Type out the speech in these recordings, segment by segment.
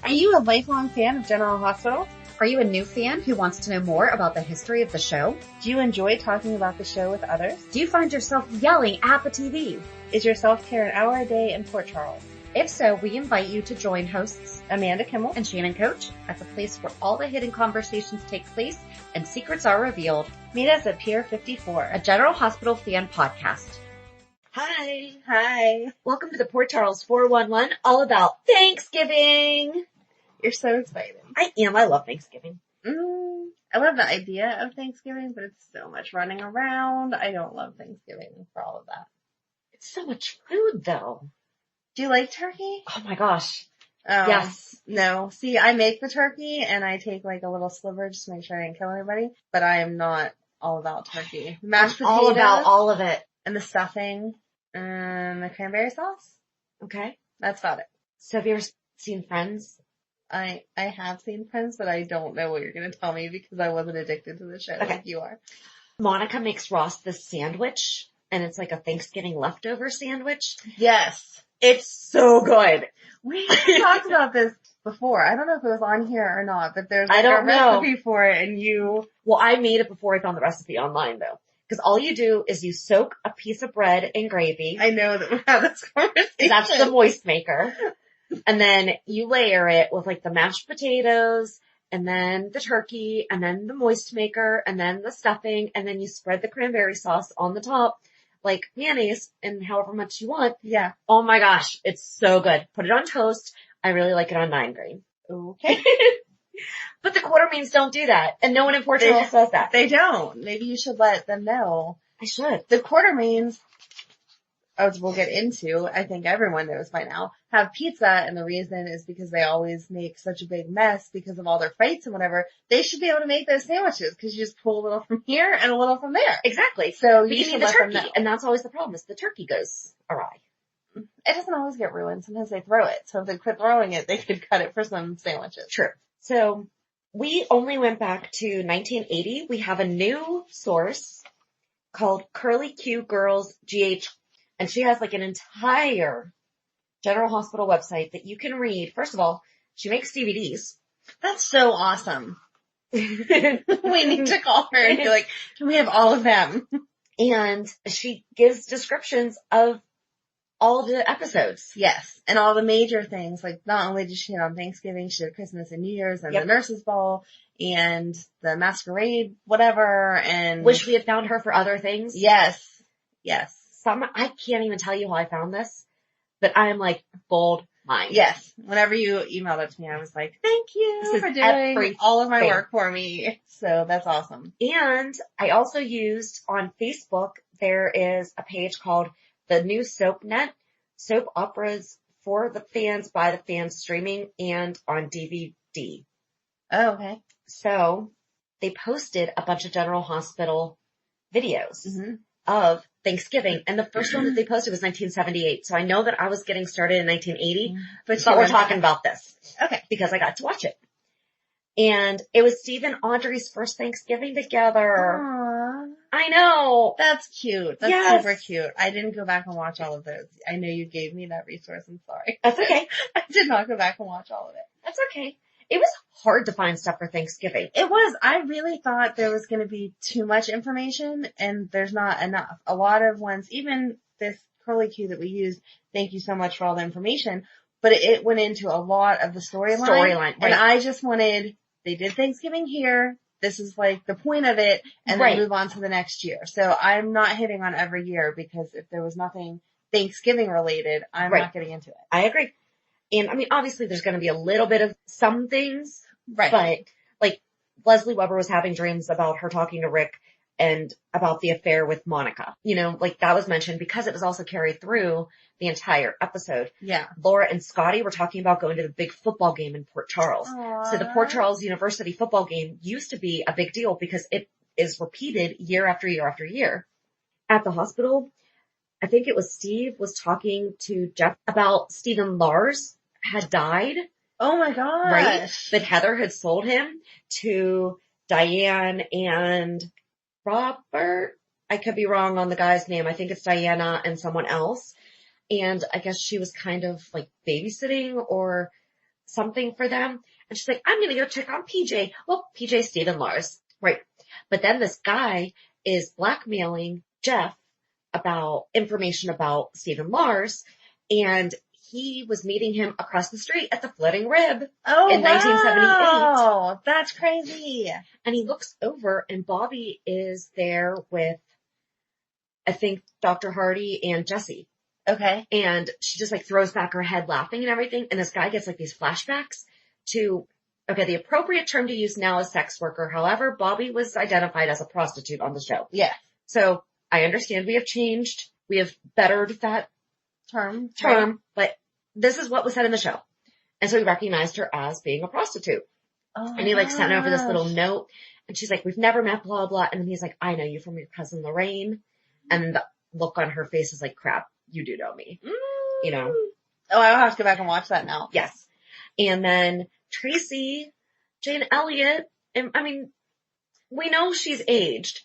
Are you a lifelong fan of General Hospital? Are you a new fan who wants to know more about the history of the show? Do you enjoy talking about the show with others? Do you find yourself yelling at the TV? Is your self-care an hour a day in Port Charles? If so, we invite you to join hosts Amanda Kimmel and Shannon Coach at the place where all the hidden conversations take place and secrets are revealed. Meet us at Pier 54, a General Hospital fan podcast. Hi. Welcome to the Port Charles 411, all about Thanksgiving. You're so excited. I am. I love Thanksgiving. I love the idea of Thanksgiving, but it's so much running around. I don't love Thanksgiving for all of that. It's so much food, though. Do you like turkey? Oh my gosh. Yes. No. See, I make the turkey and I take like a little sliver just to make sure I didn't kill anybody, but I am not all about turkey. Mashed potatoes. All about all of it. And the stuffing and the cranberry sauce. Okay. That's about it. So have you ever seen Friends? I have seen Friends, but I don't know what you're going to tell me because I wasn't addicted to the show like you are. Monica makes Ross this sandwich, and it's like a Thanksgiving leftover sandwich. Yes. It's so good. We talked about this before. I don't know if it was on here or not, but there's like a recipe for it and you... Well, I made it before I found the recipe online though. Because all you do is you soak a piece of bread in gravy. I know that we have this conversation. That's the moist maker. And then you layer it with like the mashed potatoes and then the turkey and then the moist maker and then the stuffing and then you spread the cranberry sauce on the top like mayonnaise and however much you want. Yeah. Oh my gosh. It's so good. Put it on toast. I really like it on 9 grain. Okay. But the Quartermains don't do that. And no one in Port Charles says that. They don't. Maybe you should let them know. I should. The Quartermains, as we'll get into, I think everyone knows by now, have pizza, and the reason is because they always make such a big mess because of all their fights and whatever. They should be able to make those sandwiches because you just pull a little from here and a little from there. Exactly. So but you should need the let turkey, them know. and that's always the problem is the turkey goes awry. It doesn't always get ruined. Sometimes they throw it. So if they quit throwing it, they could cut it for some sandwiches. True. So we only went back to 1980. We have a new source called Curlyqgrl's GH. And she has like an entire General Hospital website that you can read. First of all, she makes DVDs. That's so awesome. We need to call her and be like, can we have all of them? And she gives descriptions of all the episodes. Yes. And all the major things. Like not only did she hit on Thanksgiving, she did Christmas and New Year's and the nurse's ball and the masquerade, whatever. And wish we had found her for other things. Yes. Yes. I can't even tell you how I found this, but I am like gold mine. Yes. Whenever you emailed it to me, I was like, thank you for doing all of my work for me. So that's awesome. And I also used on Facebook, there is a page called the new SoapNet, soap operas for the fans, by the fans, streaming and on DVD. Oh, okay. So they posted a bunch of General Hospital videos of Thanksgiving. And the first one that they posted was 1978. So I know that I was getting started in 1980, but we're talking about this. Okay. Because I got to watch it. And it was Steve and Audrey's first Thanksgiving together. Aww. I know. That's cute. That's super cute. I didn't go back and watch all of those. I know you gave me that resource. I'm sorry. That's okay. I did not go back and watch all of it. That's okay. It was hard to find stuff for Thanksgiving. It was. I really thought there was going to be too much information and there's not enough. A lot of ones, even this Curlyqgrl that we used, thank you so much for all the information, but it went into a lot of the storyline. Right. And I just wanted, they did Thanksgiving here. This is like the point of it and then move on to the next year. So I'm not hitting on every year because if there was nothing Thanksgiving related, I'm not getting into it. I agree. And I mean, obviously there's going to be a little bit of some things, right? But like Leslie Weber was having dreams about her talking to Rick and about the affair with Monica, you know, like that was mentioned because it was also carried through the entire episode. Yeah. Laura and Scotty were talking about going to the big football game in Port Charles. Aww. So the Port Charles University football game used to be a big deal because it is repeated year after year after year. At the hospital, I think it was Steve was talking to Jeff about Stephen Lars had died. Oh my gosh. Right? But Heather had sold him to Diane and Robert. I could be wrong on the guy's name. I think it's Diana and someone else. And I guess she was kind of like babysitting or something for them. And she's like, I'm going to go check on PJ. Well, PJ's Stephen Lars. Right. But then this guy is blackmailing Jeff about information about Stephen Lars. And he was meeting him across the street at the Floating Rib in 1978. Oh, that's crazy. And he looks over and Bobby is there with, I think, Dr. Hardy and Jesse. Okay. And she just like throws back her head laughing and everything. And this guy gets like these flashbacks to, okay, the appropriate term to use now is sex worker. However, Bobby was identified as a prostitute on the show. Yeah. So I understand we have changed. We have bettered that term, right? But this is what was said in the show. And so he recognized her as being a prostitute. Oh, and he like sent over this little note and she's like, we've never met, blah, blah. And then he's like, I know you from your cousin Lorraine. And the look on her face is like, crap, you do know me, you know? Oh, I'll have to go back and watch that now. Yes. And then Tracy, Jane Elliott, and I mean, we know she's aged,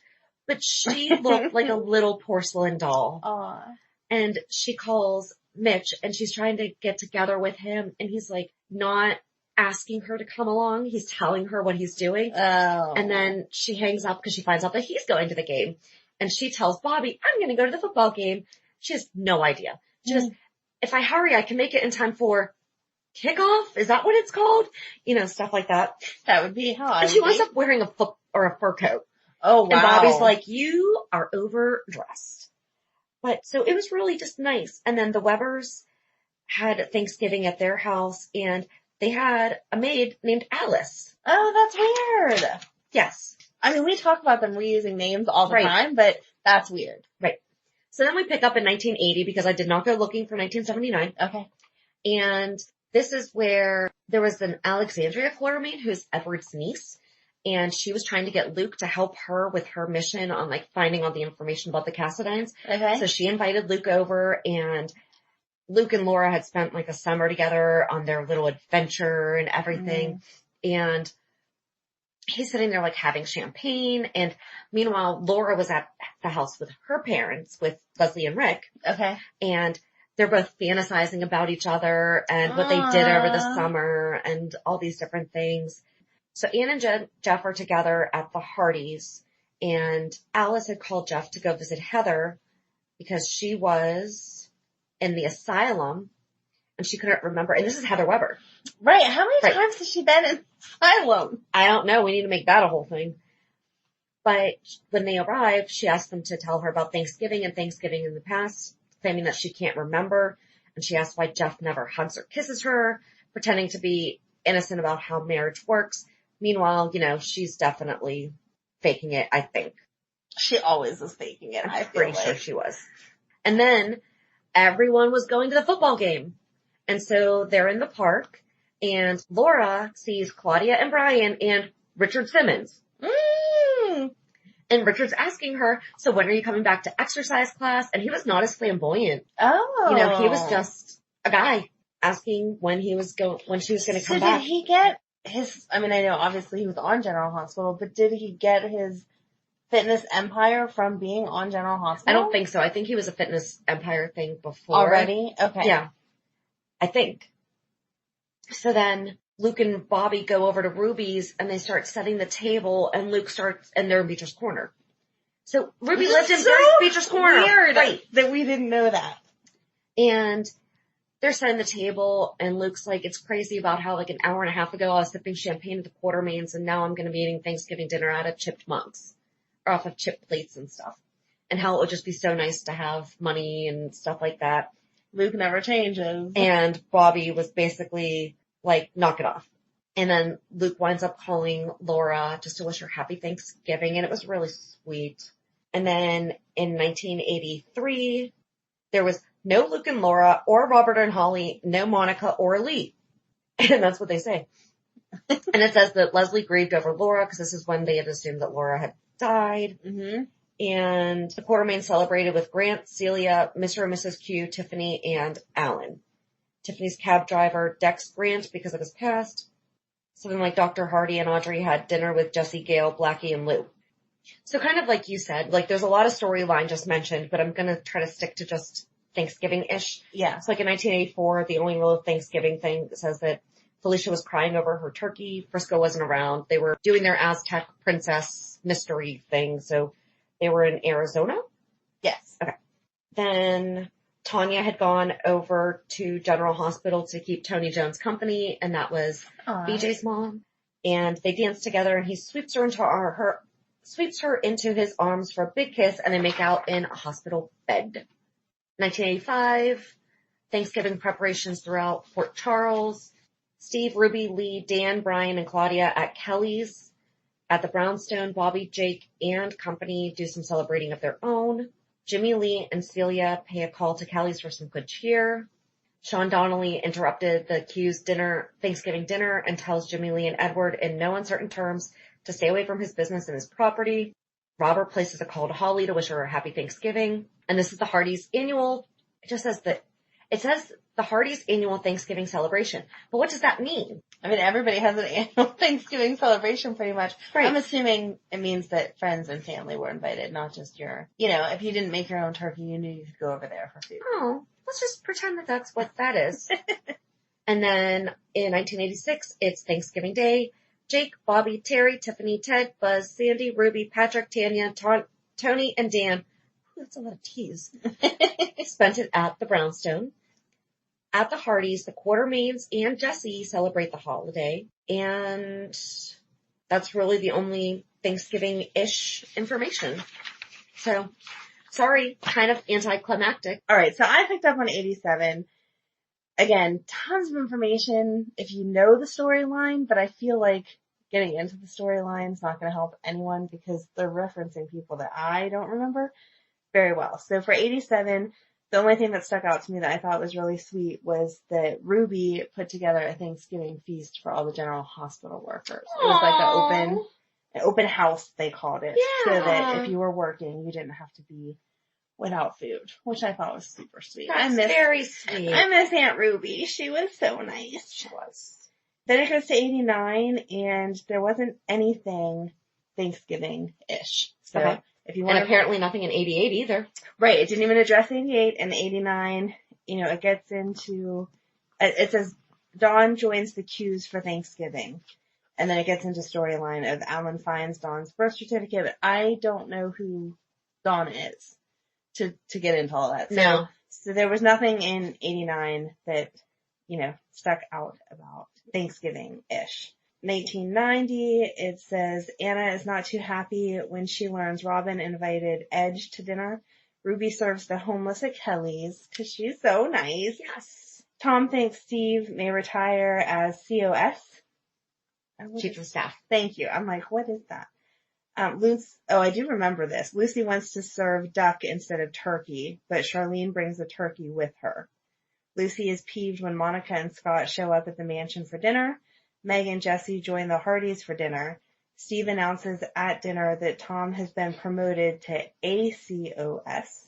but she looked like a little porcelain doll. Aw. And she calls Mitch and she's trying to get together with him and he's like not asking her to come along. He's telling her what he's doing. Oh. And then she hangs up because she finds out that he's going to the game. And she tells Bobby, I'm going to go to the football game. She has no idea. She goes, if I hurry, I can make it in time for kickoff. Is that what it's called? You know, stuff like that. That would be how I And she would winds be. up wearing a fur coat. Oh, wow. And Bobby's like, you are overdressed. But so it was really just nice. And then the Webbers had Thanksgiving at their house and they had a maid named Alice. Oh, that's weird. Yes. I mean, we talk about them reusing names all the Right. time, but that's weird. Right. So then we pick up in 1980 because I did not go looking for 1979. Okay. And this is where there was an Alexandria quartermaid who's Edward's niece. And she was trying to get Luke to help her with her mission on like finding all the information about the Cassadines. Okay. So she invited Luke over and Luke and Laura had spent like a summer together on their little adventure and everything. And he's sitting there like having champagne. And meanwhile, Laura was at the house with her parents, with Leslie and Rick. Okay. And they're both fantasizing about each other and what they did over the summer and all these different things. So Ann and Jeff are together at the Hardys and Alice had called Jeff to go visit Heather because she was in the asylum and she couldn't remember. And this is Heather Weber. Right. How many times has she been in asylum? I don't know. We need to make that a whole thing. But when they arrived, she asked them to tell her about Thanksgiving and Thanksgiving in the past, claiming that she can't remember. And she asked why Jeff never hugs or kisses her, pretending to be innocent about how marriage works. Meanwhile, you know, she's definitely faking it, I think. She always is faking it. I'm pretty sure she was. And then everyone was going to the football game. And so they're in the park and Laura sees Claudia and Brian and Richard Simmons. And Richard's asking her, so when are you coming back to exercise class? And he was not as flamboyant. Oh. You know, he was just a guy asking when she was going to come back. Did he get his, I mean, I know obviously he was on General Hospital, but did he get his fitness empire from being on General Hospital? I don't think so. I think he was a fitness empire thing before. Already? Okay. Yeah. I think. So then Luke and Bobby go over to Ruby's and they start setting the table and and they're in Beecher's Corner. So Ruby lived in Beecher's Corner. Weird. Right. That we didn't know that. And they're setting the table and Luke's like, it's crazy about how like an hour and a half ago I was sipping champagne at the Quartermains and now I'm going to be eating Thanksgiving dinner out of chipped mugs or off of chipped plates and stuff. And how it would just be so nice to have money and stuff like that. Luke never changes. And Bobby was basically like, knock it off. And then Luke winds up calling Laura just to wish her happy Thanksgiving. And it was really sweet. And then in 1983, there was no Luke and Laura or Robert and Holly, no Monica or Lee. And that's what they say. And it says that Leslie grieved over Laura because this is when they had assumed that Laura had died. Mm-hmm. And the Quartermain celebrated with Grant, Celia, Mr. and Mrs. Q, Tiffany, and Alan. Tiffany's cab driver, Dex Grant, because of his past. Something like Dr. Hardy and Audrey had dinner with Jesse, Gail, Blackie, and Lou. So kind of like you said, like there's a lot of storyline just mentioned, but I'm going to try to stick to just Thanksgiving-ish. Yeah. So like in 1984, the only real Thanksgiving thing says that Felicia was crying over her turkey. Frisco wasn't around. They were doing their Aztec princess mystery thing, so they were in Arizona. Yes. Okay. Then Tanya had gone over to General Hospital to keep Tony Jones company, and that was BJ's mom. And they danced together, and he sweeps her into his arms for a big kiss, and they make out in a hospital bed. 1985, Thanksgiving preparations throughout Fort Charles. Steve, Ruby, Lee, Dan, Brian, and Claudia at Kelly's. At the Brownstone, Bobby, Jake, and company do some celebrating of their own. Jimmy Lee and Celia pay a call to Kelly's for some good cheer. Sean Donnelly interrupted the Q's Thanksgiving dinner and tells Jimmy Lee and Edward in no uncertain terms to stay away from his business and his property. Robert places a call to Holly to wish her a happy Thanksgiving. And this is the Hardy's annual, it says the Hardy's annual Thanksgiving celebration. But what does that mean? I mean, everybody has an annual Thanksgiving celebration pretty much. Right. I'm assuming it means that friends and family were invited, not just if you didn't make your own turkey, you knew you could go over there for food. Oh, let's just pretend that that's what that is. And then in 1986, it's Thanksgiving Day. Jake, Bobby, Terry, Tiffany, Ted, Buzz, Sandy, Ruby, Patrick, Tanya, Tony, and Dan. Ooh, that's a lot of T's. Spent it at the Brownstone. At the Hardys, the Quartermains and Jesse celebrate the holiday. And that's really the only Thanksgiving-ish information. So, sorry, kind of anticlimactic. All right, so I picked up on 87. Again, tons of information if you know the storyline, but I feel like getting into the storyline is not going to help anyone because they're referencing people that I don't remember very well. So for 87, the only thing that stuck out to me that I thought was really sweet was that Ruby put together a Thanksgiving feast for all the General Hospital workers. It was like an open house, they called it. Yeah. So that if you were working, you didn't have to be without food, which I thought was super sweet. That's very sweet. I miss Aunt Ruby. She was so nice. She was. Then it goes to 89, and there wasn't anything Thanksgiving-ish. So okay. If you want, and apparently nothing in 88 either. Right. It didn't even address 88 and 89. It gets into, it says Dawn joins the Q's for Thanksgiving. And then it gets into storyline of Alan finds Dawn's birth certificate, but I don't know who Dawn is to get into all that. No. So there was nothing in 89 that, stuck out about Thanksgiving-ish. 1990, it says Anna is not too happy when she learns Robin invited Edge to dinner. Ruby serves the homeless at Kelly's because she's so nice. Yes. Tom thinks Steve may retire as COS. Chief of Staff. Thank you. I'm like, what is that? I do remember this. Lucy wants to serve duck instead of turkey, but Charlene brings a turkey with her. Lucy is peeved when Monica and Scott show up at the mansion for dinner. Meg and Jesse join the Hardys for dinner. Steve announces at dinner that Tom has been promoted to ACOS.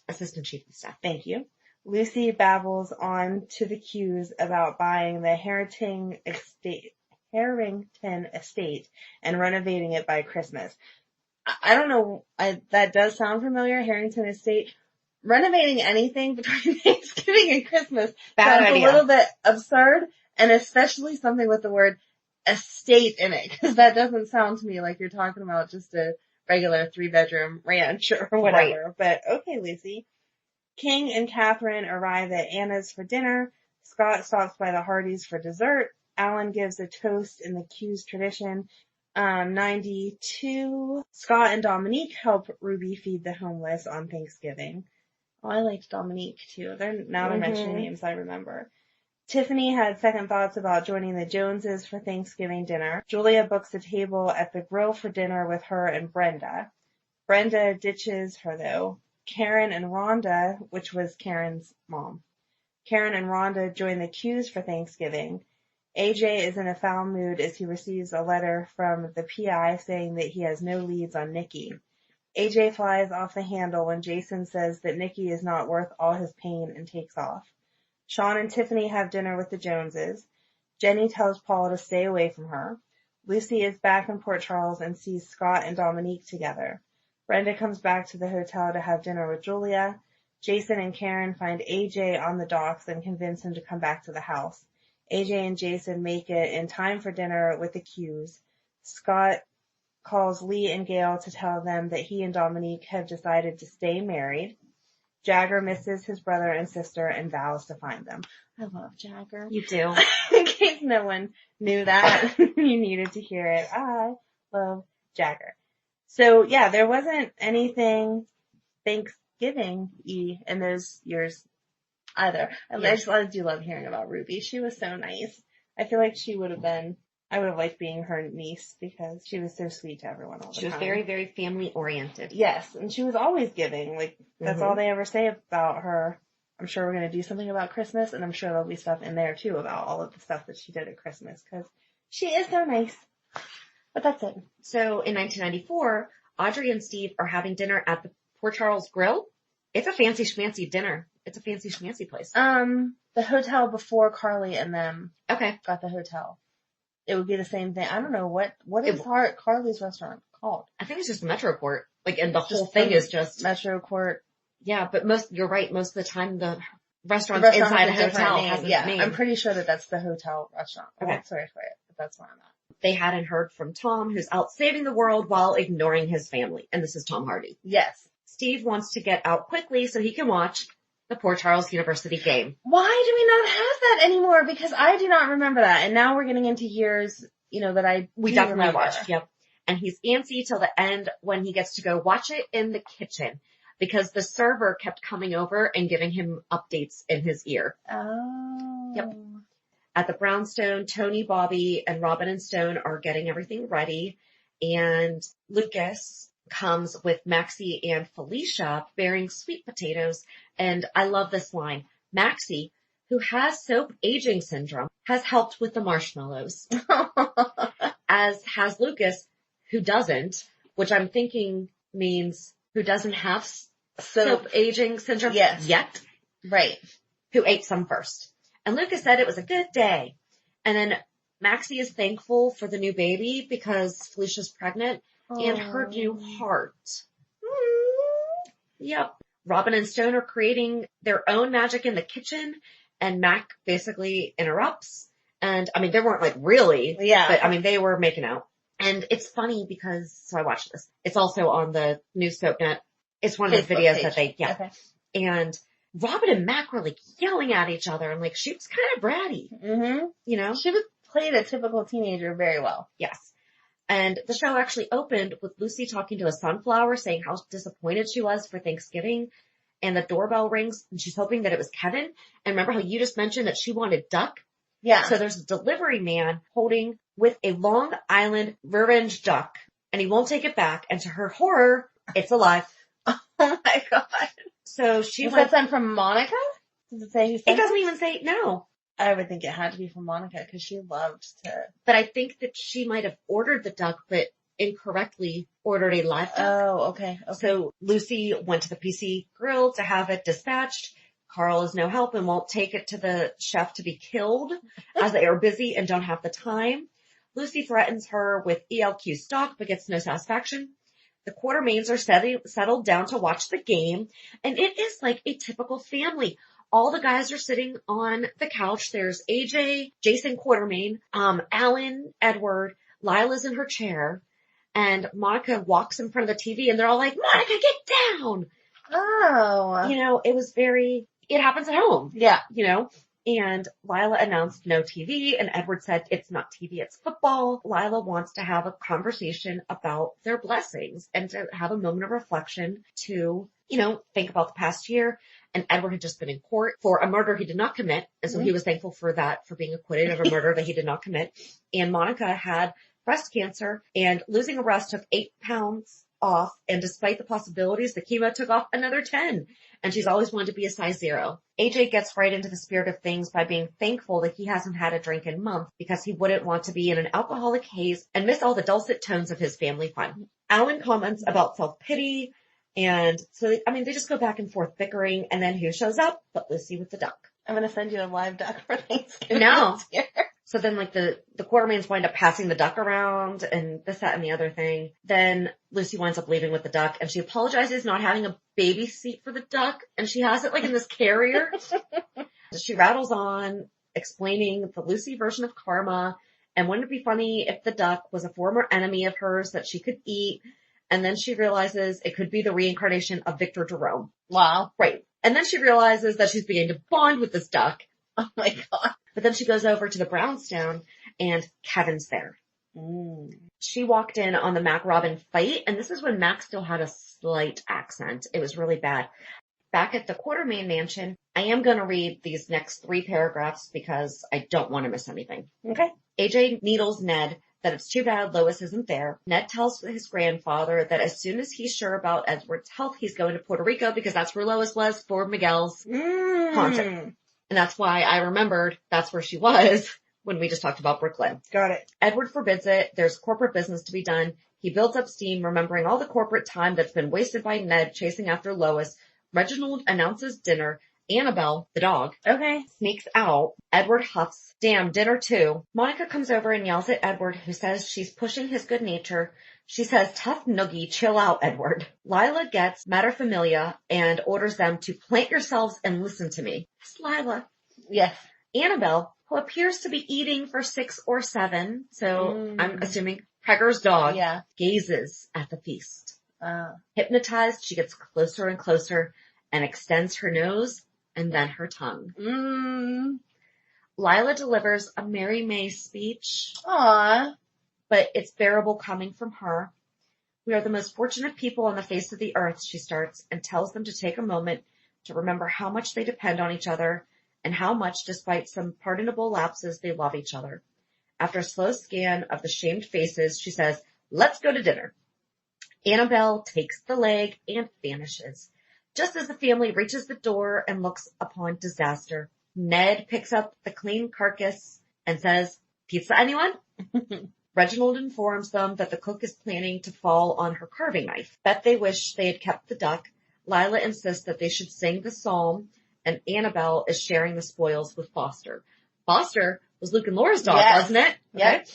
Assistant Chief of Staff. Thank you. Lucy babbles on to the Q's about buying the Harrington estate and renovating it by Christmas. I don't know. That does sound familiar. Harrington Estate. Renovating anything between Thanksgiving and Christmas sounds a little bit absurd, and especially something with the word estate in it, because that doesn't sound to me like you're talking about just a regular 3-bedroom ranch or whatever. Right. But okay, Lucy. King and Catherine arrive at Anna's for dinner. Scott stops by the Hardys for dessert. Alan gives a toast in the Q's tradition. 92. Scott and Dominique help Ruby feed the homeless on Thanksgiving. Oh, I liked Dominique too. They're mentioning names I remember. Tiffany had second thoughts about joining the Joneses for Thanksgiving dinner. Julia books a table at the grill for dinner with her and Brenda. Brenda ditches her though. Karen and Rhonda, which was Karen's mom. Karen and Rhonda join the Q's for Thanksgiving. AJ is in a foul mood as he receives a letter from the PI saying that he has no leads on Nikki. AJ flies off the handle when Jason says that Nikki is not worth all his pain and takes off. Sean and Tiffany have dinner with the Joneses. Jenny tells Paul to stay away from her. Lucy is back in Port Charles and sees Scott and Dominique together. Brenda comes back to the hotel to have dinner with Julia. Jason and Karen find AJ on the docks and convince him to come back to the house. AJ and Jason make it in time for dinner with the Qs. Scott calls Lee and Gail to tell them that he and Dominique have decided to stay married. Jagger misses his brother and sister and vows to find them. I love Jagger. You do. In case no one knew that, you needed to hear it. I love Jagger. So yeah, there wasn't anything Thanksgiving-y in those years either. I do love hearing about Ruby. She was so nice. I feel like I would have liked being her niece because she was so sweet to everyone all the time. She was very, very family oriented. Yes, and she was always giving. Like, that's all they ever say about her. I'm sure we're going to do something about Christmas, and I'm sure there'll be stuff in there too about all of the stuff that she did at Christmas because she is so nice. But that's it. So in 1994, Audrey and Steve are having dinner at the Curlyqgrl. It's a fancy schmancy dinner. It's a fancy schmancy place. The hotel before Carly and them Okay. got the hotel. It would be the same thing. I don't know what is Carly's restaurant called? I think it's just Metroport. Like, and the whole thing is just Metroport. Yeah, but you're right. Most of the time the restaurant inside a hotel has a name. I'm pretty sure that's the hotel restaurant. Okay. Oh, sorry for it, but that's where I'm at. They hadn't heard from Tom, who's out saving the world while ignoring his family. And this is Tom Hardy. Yes. Steve wants to get out quickly so he can watch the Port Charles University game. Why do we not have that anymore? Because I do not remember that. And now we're getting into years, that we definitely watched. Yep. And he's antsy till the end when he gets to go watch it in the kitchen because the server kept coming over and giving him updates in his ear. Oh. Yep. At the brownstone, Tony, Bobby, and Robin and Stone are getting everything ready. And Lucas comes with Maxie and Felicia bearing sweet potatoes. And I love this line. Maxie, who has soap aging syndrome, has helped with the marshmallows. As has Lucas, who doesn't, which I'm thinking means who doesn't have soap aging syndrome yet. Right. Who ate some first. And Lucas said it was a good day. And then Maxie is thankful for the new baby because Felicia's pregnant and her new heart. Yep. Robin and Stone are creating their own magic in the kitchen and Mac basically interrupts. And I mean, they weren't like really, but I mean, they were making out. And it's funny because, so I watched this. It's also on the new SoapNet. It's one of the videos that they, Okay. And Robin and Mac were like yelling at each other and like she was kind of bratty. Mm-hmm. She played a typical teenager very well. Yes. And the show actually opened with Lucy talking to a sunflower saying how disappointed she was for Thanksgiving. And the doorbell rings and she's hoping that it was Kevin. And remember how you just mentioned that she wanted duck? Yeah. So there's a delivery man holding with a Long Island revenge duck and he won't take it back. And to her horror, it's alive. Oh my God. So she was that sent from Monica? Does it say who sent it? Doesn't even say no. I would think it had to be from Monica because she loved to. But I think that she might have ordered the duck, but incorrectly ordered a live duck. Oh, okay. So Lucy went to the PC grill to have it dispatched. Carl is no help and won't take it to the chef to be killed as they are busy and don't have the time. Lucy threatens her with ELQ stock but gets no satisfaction. The Quartermains are settled down to watch the game and it is like a typical family. All the guys are sitting on the couch. There's AJ, Jason Quartermain, Alan, Edward, Lila's in her chair, and Monica walks in front of the TV and they're all like, Monica, get down! Oh. It happens at home. Yeah. And Lila announced no TV and Edward said it's not TV, it's football. Lila wants to have a conversation about their blessings and to have a moment of reflection to, think about the past year. And Edward had just been in court for a murder he did not commit. And so he was thankful for that, for being acquitted of a murder that he did not commit. And Monica had breast cancer and losing a breast took 8 pounds off. And despite the possibilities, the chemo took off another 10. And she's always wanted to be a size 0. AJ gets right into the spirit of things by being thankful that he hasn't had a drink in months because he wouldn't want to be in an alcoholic haze and miss all the dulcet tones of his family fun. Alan comments about self-pity. And so, they just go back and forth bickering. And then who shows up but Lucy with the duck. I'm going to send you a live duck for Thanksgiving. No. So then the Quartermains wind up passing the duck around and this, that, and the other thing. Then Lucy winds up leaving with the duck and she apologizes not having a baby seat for the duck and she has it like in this carrier. She rattles on explaining the Lucy version of karma. And wouldn't it be funny if the duck was a former enemy of hers that she could eat? And then she realizes it could be the reincarnation of Victor Jerome. Wow. Right. And then she realizes that she's beginning to bond with this duck. Oh my God. But then she goes over to the brownstone and Kevin's there. She walked in on the Mac Robin fight, and this is when Mac still had a slight accent. It was really bad. Back at the Quartermain mansion, I am going to read these next 3 paragraphs because I don't want to miss anything. Okay. AJ needles Ned that it's too bad Lois isn't there. Ned tells his grandfather that as soon as he's sure about Edward's health, he's going to Puerto Rico because that's where Lois was for Miguel's concert. And that's why I remembered that's where she was when we just talked about Brooklyn. Got it. Edward forbids it. There's corporate business to be done. He builds up steam, remembering all the corporate time that's been wasted by Ned chasing after Lois. Reginald announces dinner. Annabelle, the dog, sneaks out. Edward huffs. Damn, dinner too. Monica comes over and yells at Edward, who says she's pushing his good nature. She says, tough noogie, chill out, Edward. Lila gets materfamilia and orders them to plant yourselves and listen to me. It's Lila. Yes. Annabelle, who appears to be eating for 6 or 7, so I'm assuming Pegger's dog, gazes at the feast. Hypnotized, she gets closer and closer and extends her nose and then her tongue. Lila delivers a Mary May speech. Aww. But it's bearable coming from her. We are the most fortunate people on the face of the earth, she starts, and tells them to take a moment to remember how much they depend on each other and how much, despite some pardonable lapses, they love each other. After a slow scan of the shamed faces, she says, let's go to dinner. Annabelle takes the leg and vanishes. Just as the family reaches the door and looks upon disaster, Ned picks up the clean carcass and says, pizza, anyone? Reginald informs them that the cook is planning to fall on her carving knife. Bet they wish they had kept the duck. Lila insists that they should sing the psalm, and Annabelle is sharing the spoils with Foster. Foster was Luke and Laura's dog, wasn't it? Yep.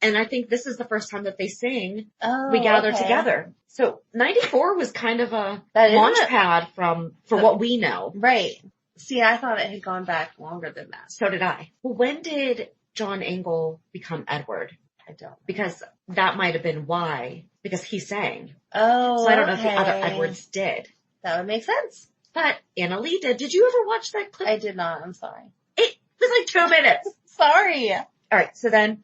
And I think this is the first time that they sing We Gather Together. So 94 was kind of a launch pad for what we know. Right. See, I thought it had gone back longer than that. So did I. Well, when did John Engel become Edward? I don't. Because that might have been why. Because he sang. Oh, so I don't know if the other Edwards did. That would make sense. But Anna Lee did. Did you ever watch that clip? I did not. I'm sorry. It was like 2 minutes. Sorry. All right. So then.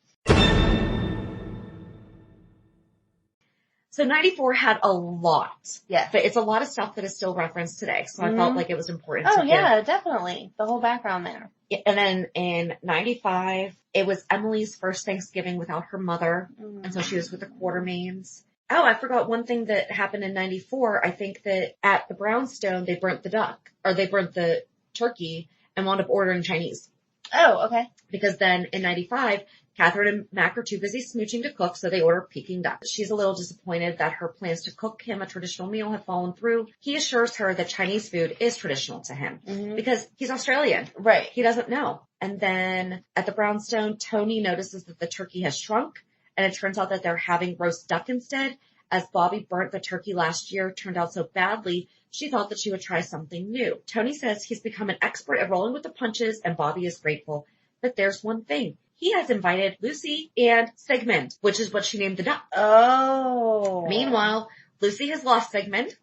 So 94 had a lot. Yeah. But it's a lot of stuff that is still referenced today. So I felt like it was important to give. Definitely. The whole background there. And then in 95, it was Emily's first Thanksgiving without her mother. And so she was with the Quartermains. Oh, I forgot one thing that happened in 94. I think that at the brownstone, they burnt the duck, or they burnt the turkey and wound up ordering Chinese. Oh, okay. Because then in 95, Catherine and Mac are too busy smooching to cook, so they order Peking duck. She's a little disappointed that her plans to cook him a traditional meal have fallen through. He assures her that Chinese food is traditional to him because he's Australian. Right. He doesn't know. And then at the brownstone, Tony notices that the turkey has shrunk, and it turns out that they're having roast duck instead. As Bobby burnt the turkey last year turned out so badly, she thought that she would try something new. Tony says he's become an expert at rolling with the punches, and Bobby is grateful. But there's one thing. He has invited Lucy and Sigmund, which is what she named the duck. Oh. Meanwhile, Lucy has lost Sigmund.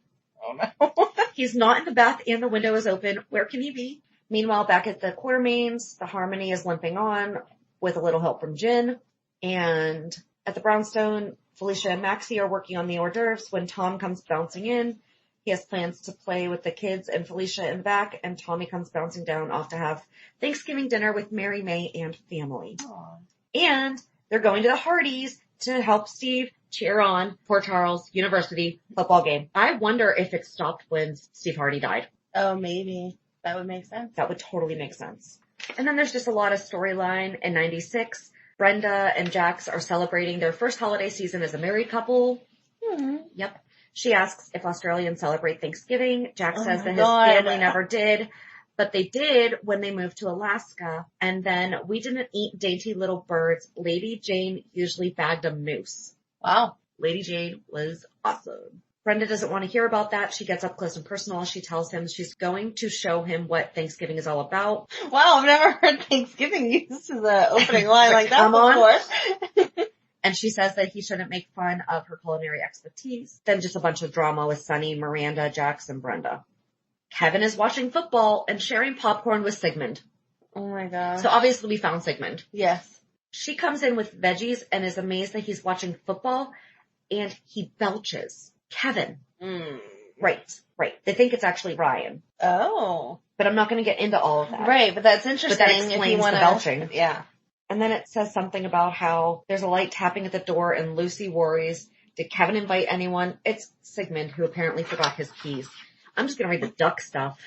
Oh no. He's not in the bath and the window is open. Where can he be? Meanwhile, back at the Quartermains, the Harmony is limping on with a little help from Jin. And at the brownstone, Felicia and Maxie are working on the hors d'oeuvres when Tom comes bouncing in. He has plans to play with the kids and Felicia in the back, and Tommy comes bouncing down off to have Thanksgiving dinner with Mary May and family. Aww. And they're going to the Hardys to help Steve cheer on Port Charles University football game. I wonder if it stopped when Steve Hardy died. Oh, maybe. That would make sense. That would totally make sense. And then there's just a lot of storyline in 96. Brenda and Jax are celebrating their first holiday season as a married couple. Yep. She asks if Australians celebrate Thanksgiving. Jack says that his family never did, but they did when they moved to Alaska. And then we didn't eat dainty little birds. Lady Jane usually bagged a moose. Wow. Lady Jane was awesome. Brenda doesn't want to hear about that. She gets up close and personal. She tells him she's going to show him what Thanksgiving is all about. Wow, I've never heard Thanksgiving used as an opening line like that before. And she says that he shouldn't make fun of her culinary expertise. Then just a bunch of drama with Sunny, Miranda, Jax, and Brenda. Kevin is watching football and sharing popcorn with Sigmund. Oh my god. So obviously we found Sigmund. Yes. She comes in with veggies and is amazed that he's watching football, and he belches. Kevin. Right. They think it's actually Ryan. Oh. But I'm not going to get into all of that. Right, but that's interesting. But that explains the belching. Yeah. And then it says something about how there's a light tapping at the door and Lucy worries, did Kevin invite anyone? It's Sigmund, who apparently forgot his keys. I'm just going to read the duck stuff.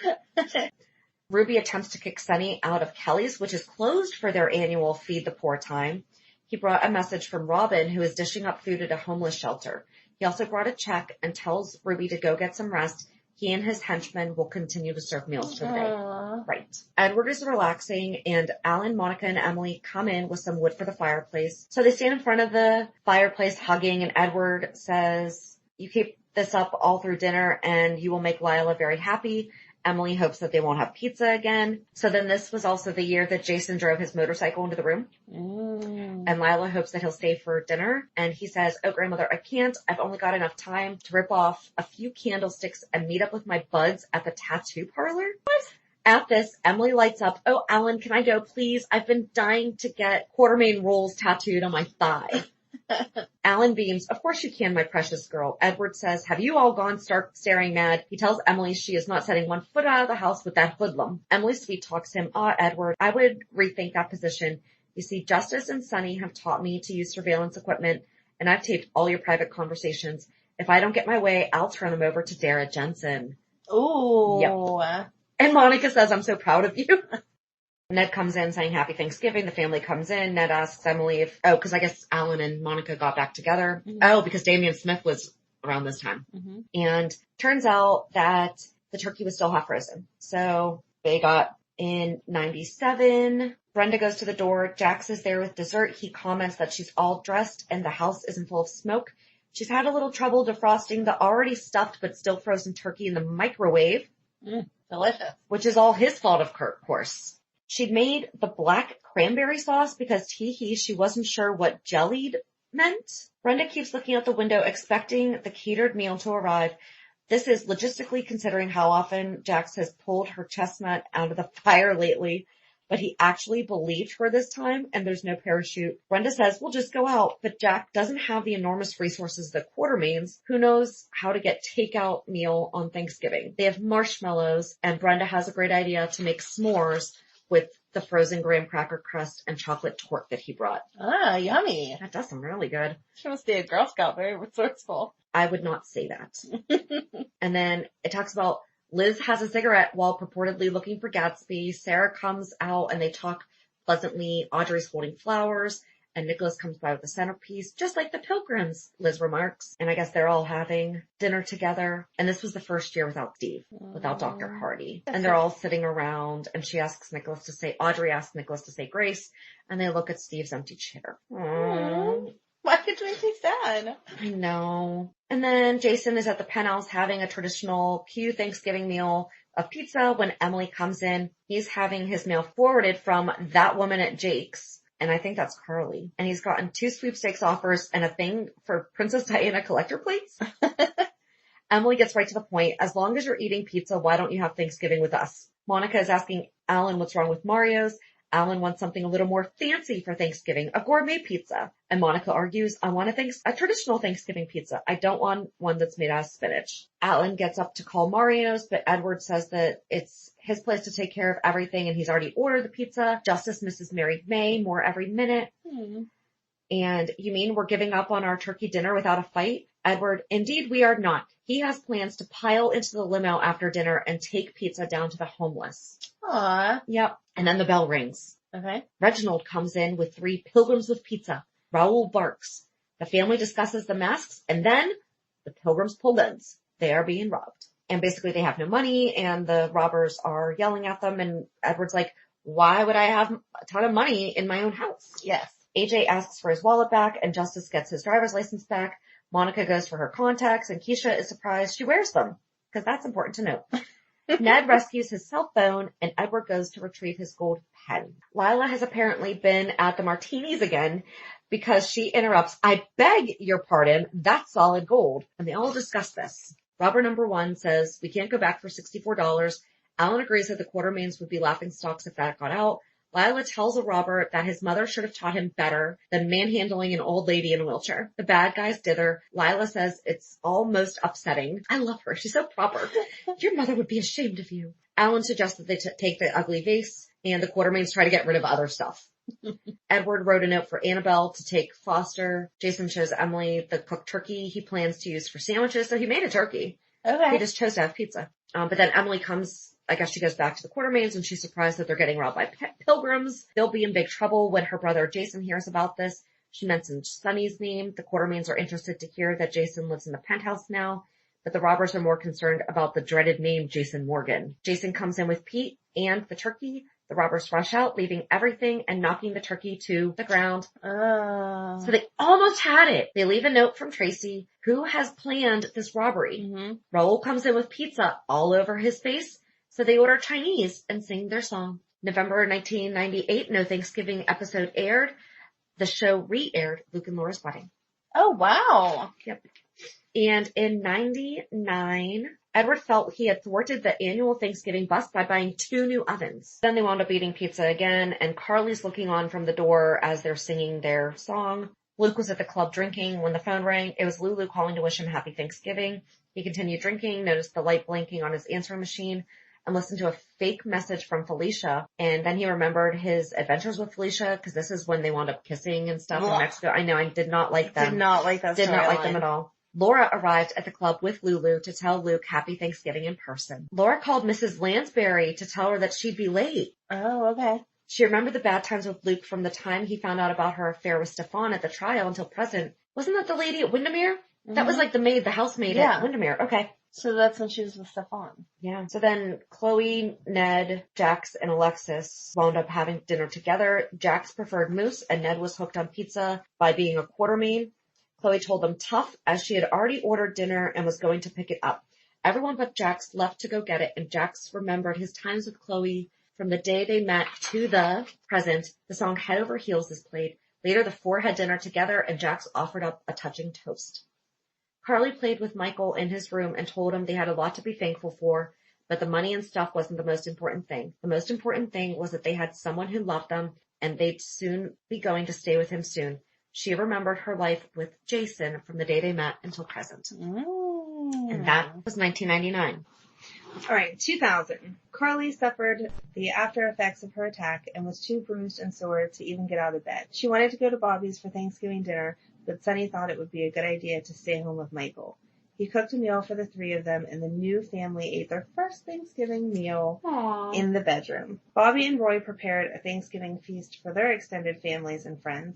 Ruby attempts to kick Sunny out of Kelly's, which is closed for their annual Feed the Poor time. He brought a message from Robin, who is dishing up food at a homeless shelter. He also brought a check and tells Ruby to go get some rest. He and his henchmen will continue to serve meals for the day. Aww. Right. Edward is relaxing, and Alan, Monica, and Emily come in with some wood for the fireplace. So they stand in front of the fireplace hugging, and Edward says, you keep this up all through dinner, and you will make Lila very happy. Emily hopes that they won't have pizza again. So then this was also the year that Jason drove his motorcycle into the room. And Lila hopes that he'll stay for dinner. And he says, oh, grandmother, I can't. I've only got enough time to rip off a few candlesticks and meet up with my buds at the tattoo parlor. What? At this, Emily lights up. Oh, Alan, can I go, please? I've been dying to get Quartermain rolls tattooed on my thigh. Alan beams, of course you can, my precious girl. Edward says, have you all gone stark staring mad? He tells Emily she is not setting one foot out of the house with that hoodlum. Emily sweet talks him, Edward, I would rethink that position. You see, Justice and Sunny have taught me to use surveillance equipment, and I've taped all your private conversations. If I don't get my way, I'll turn them over to Dara Jensen. Ooh. Yep. And Monica says, I'm so proud of you. Ned comes in saying Happy Thanksgiving. The family comes in. Ned asks Emily because I guess Alan and Monica got back together. Because Damian Smith was around this time. And turns out that the turkey was still half frozen. So they got in 97. Brenda goes to the door. Jax is there with dessert. He comments that she's all dressed and the house isn't full of smoke. She's had a little trouble defrosting the already stuffed but still frozen turkey in the microwave. Delicious. Which is all his fault, of course. She'd made the black cranberry sauce because she wasn't sure what jellied meant. Brenda keeps looking out the window, expecting the catered meal to arrive. This is logistically considering how often Jax has pulled her chestnut out of the fire lately, but he actually believed her this time, and there's no parachute. Brenda says, we'll just go out, but Jack doesn't have the enormous resources that Quartermains. Who knows how to get takeout meal on Thanksgiving? They have marshmallows, and Brenda has a great idea to make s'mores with the frozen graham cracker crust and chocolate torte that he brought. Yummy. That does sound really good. She must be a Girl Scout, very resourceful. I would not say that. And then it talks about Liz has a cigarette while purportedly looking for Gatsby. Sarah comes out and they talk pleasantly. Audrey's holding flowers and Nicholas comes by with a centerpiece, just like the Pilgrims, Liz remarks. And I guess they're all having dinner together. And this was the first year without Steve, without Dr. Hardy. And they're all sitting around and Audrey asks Nicholas to say grace, and they look at Steve's empty chair. Why did you make me sad? I know. And then Jason is at the penthouse having a traditional Q Thanksgiving meal of pizza. When Emily comes in, he's having his mail forwarded from that woman at Jake's. And I think that's Carly. And he's gotten 2 sweepstakes offers and a thing for Princess Diana collector plates. Emily gets right to the point. As long as you're eating pizza, why don't you have Thanksgiving with us? Monica is asking Alan what's wrong with Mario's. Alan wants something a little more fancy for Thanksgiving, a gourmet pizza. And Monica argues, I want a traditional Thanksgiving pizza. I don't want one that's made out of spinach. Alan gets up to call Mario's, but Edward says that it's his place to take care of everything and he's already ordered the pizza. Justice misses Mary May more every minute. And you mean we're giving up on our turkey dinner without a fight? Edward, indeed we are not. He has plans to pile into the limo after dinner and take pizza down to the homeless. Aww. Yep. And then the bell rings. Okay. Reginald comes in with 3 pilgrims with pizza. Raoul barks. The family discusses the masks, and then the pilgrims pull guns. They are being robbed. And basically they have no money, and the robbers are yelling at them, and Edward's like, why would I have a ton of money in my own house? Yes. AJ asks for his wallet back, and Justice gets his driver's license back. Monica goes for her contacts, and Keisha is surprised she wears them, because that's important to note. Ned rescues his cell phone, and Edward goes to retrieve his gold pen. Lila has apparently been at the martinis again because she interrupts, "I beg your pardon, that's solid gold." And they all discuss this. Robber number 1 says, "We can't go back for $64. Alan agrees that the Quartermains would be laughingstocks if that got out. Lila tells a robber that his mother should have taught him better than manhandling an old lady in a wheelchair. The bad guys dither. Lila says it's almost upsetting. I love her. She's so proper. Your mother would be ashamed of you. Alan suggests that they take the ugly vase, and the Quartermains try to get rid of other stuff. Edward wrote a note for Annabelle to take Foster. Jason shows Emily the cooked turkey he plans to use for sandwiches, so he made a turkey. Okay. He just chose to have pizza. But then Emily comes, I guess she goes back to the Quartermains, and she's surprised that they're getting robbed by pilgrims. They'll be in big trouble when her brother Jason hears about this. She mentions Sonny's name. The Quartermains are interested to hear that Jason lives in the penthouse now, but the robbers are more concerned about the dreaded name Jason Morgan. Jason comes in with Pete and the turkey. The robbers rush out, leaving everything and knocking the turkey to the ground. So they almost had it. They leave a note from Tracy, who has planned this robbery. Raoul comes in with pizza all over his face, so they order Chinese and sing their song. November 1998, no Thanksgiving episode aired. The show re-aired Luke and Laura's Wedding. Oh, wow. Yep. And in 99, Edward felt he had thwarted the annual Thanksgiving bust by buying 2 new ovens. Then they wound up eating pizza again, and Carly's looking on from the door as they're singing their song. Luke was at the club drinking when the phone rang. It was Lulu calling to wish him happy Thanksgiving. He continued drinking, noticed the light blinking on his answering machine, and listened to a fake message from Felicia. And then he remembered his adventures with Felicia, because this is when they wound up kissing and stuff in Mexico. I know, I did not like them. Did not like that Did not like storyline. them at all. Laura arrived at the club with Lulu to tell Luke happy Thanksgiving in person. Laura called Mrs. Lansbury to tell her that she'd be late. Oh, okay. She remembered the bad times with Luke from the time he found out about her affair with Stefan at the trial until present. Wasn't that the lady at Windermere? That was like the maid, the housemaid at Windermere. Okay. So that's when she was with Stefan. Yeah. So then Chloe, Ned, Jax, and Alexis wound up having dinner together. Jax preferred mousse, and Ned was hooked on pizza by being a Quartermain. Chloe told them tough, as she had already ordered dinner and was going to pick it up. Everyone but Jax left to go get it, and Jax remembered his times with Chloe from the day they met to the present. The song Head Over Heels is played. Later, the 4 had dinner together, and Jax offered up a touching toast. Carly played with Michael in his room and told him they had a lot to be thankful for, but the money and stuff wasn't the most important thing. The most important thing was that they had someone who loved them, and they'd soon be going to stay with him soon. She remembered her life with Jason from the day they met until present. And that was 1999. All right, 2000. Carly suffered the after effects of her attack and was too bruised and sore to even get out of bed. She wanted to go to Bobby's for Thanksgiving dinner, but Sonny thought it would be a good idea to stay home with Michael. He cooked a meal for the 3 of them, and the new family ate their first Thanksgiving meal in the bedroom. Bobby and Roy prepared a Thanksgiving feast for their extended families and friends.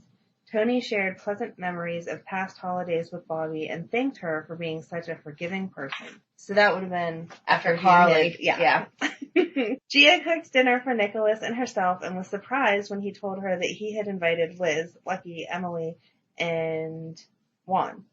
Tony shared pleasant memories of past holidays with Bobby and thanked her for being such a forgiving person. So that would have been After Carly. Yeah. Gia cooked dinner for Nicholas and herself and was surprised when he told her that he had invited Liz, Lucky, Emily, and Juan.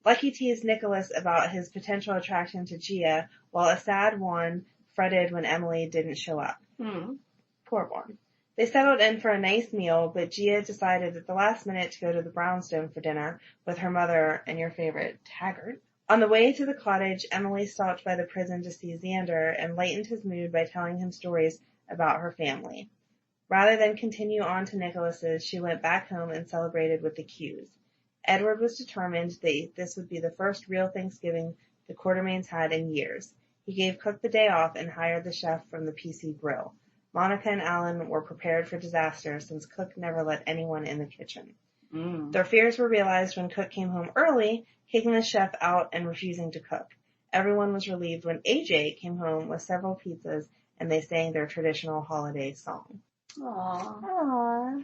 Lucky teased Nicholas about his potential attraction to Gia, while a sad Juan fretted when Emily didn't show up. Poor Juan. They settled in for a nice meal, but Gia decided at the last minute to go to the brownstone for dinner with her mother and your favorite, Taggart. On the way to the cottage, Emily stopped by the prison to see Xander and lightened his mood by telling him stories about her family. Rather than continue on to Nicholas's, she went back home and celebrated with the Qs. Edward was determined that this would be the first real Thanksgiving the Quartermains had in years. He gave Cook the day off and hired the chef from the PC Grill. Monica and Alan were prepared for disaster since Cook never let anyone in the kitchen. Their fears were realized when Cook came home early, kicking the chef out and refusing to cook. Everyone was relieved when AJ came home with several pizzas and they sang their traditional holiday song. Aww.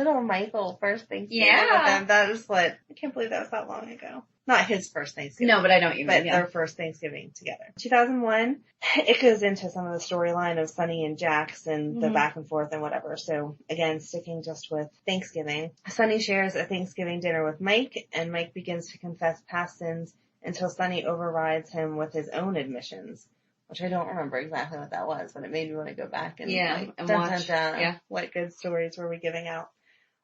little Michael first Thanksgiving with Yeah. them. That is what, I can't believe that was that long ago. Not his first Thanksgiving. No, but I know what you mean. But their first Thanksgiving together. 2001, it goes into some of the storyline of Sunny and Jax and the back and forth and whatever. So again, sticking just with Thanksgiving. Sunny shares a Thanksgiving dinner with Mike, and Mike begins to confess past sins until Sunny overrides him with his own admissions, which I don't remember exactly what that was, but it made me want to go back and watch. What good stories were we giving out?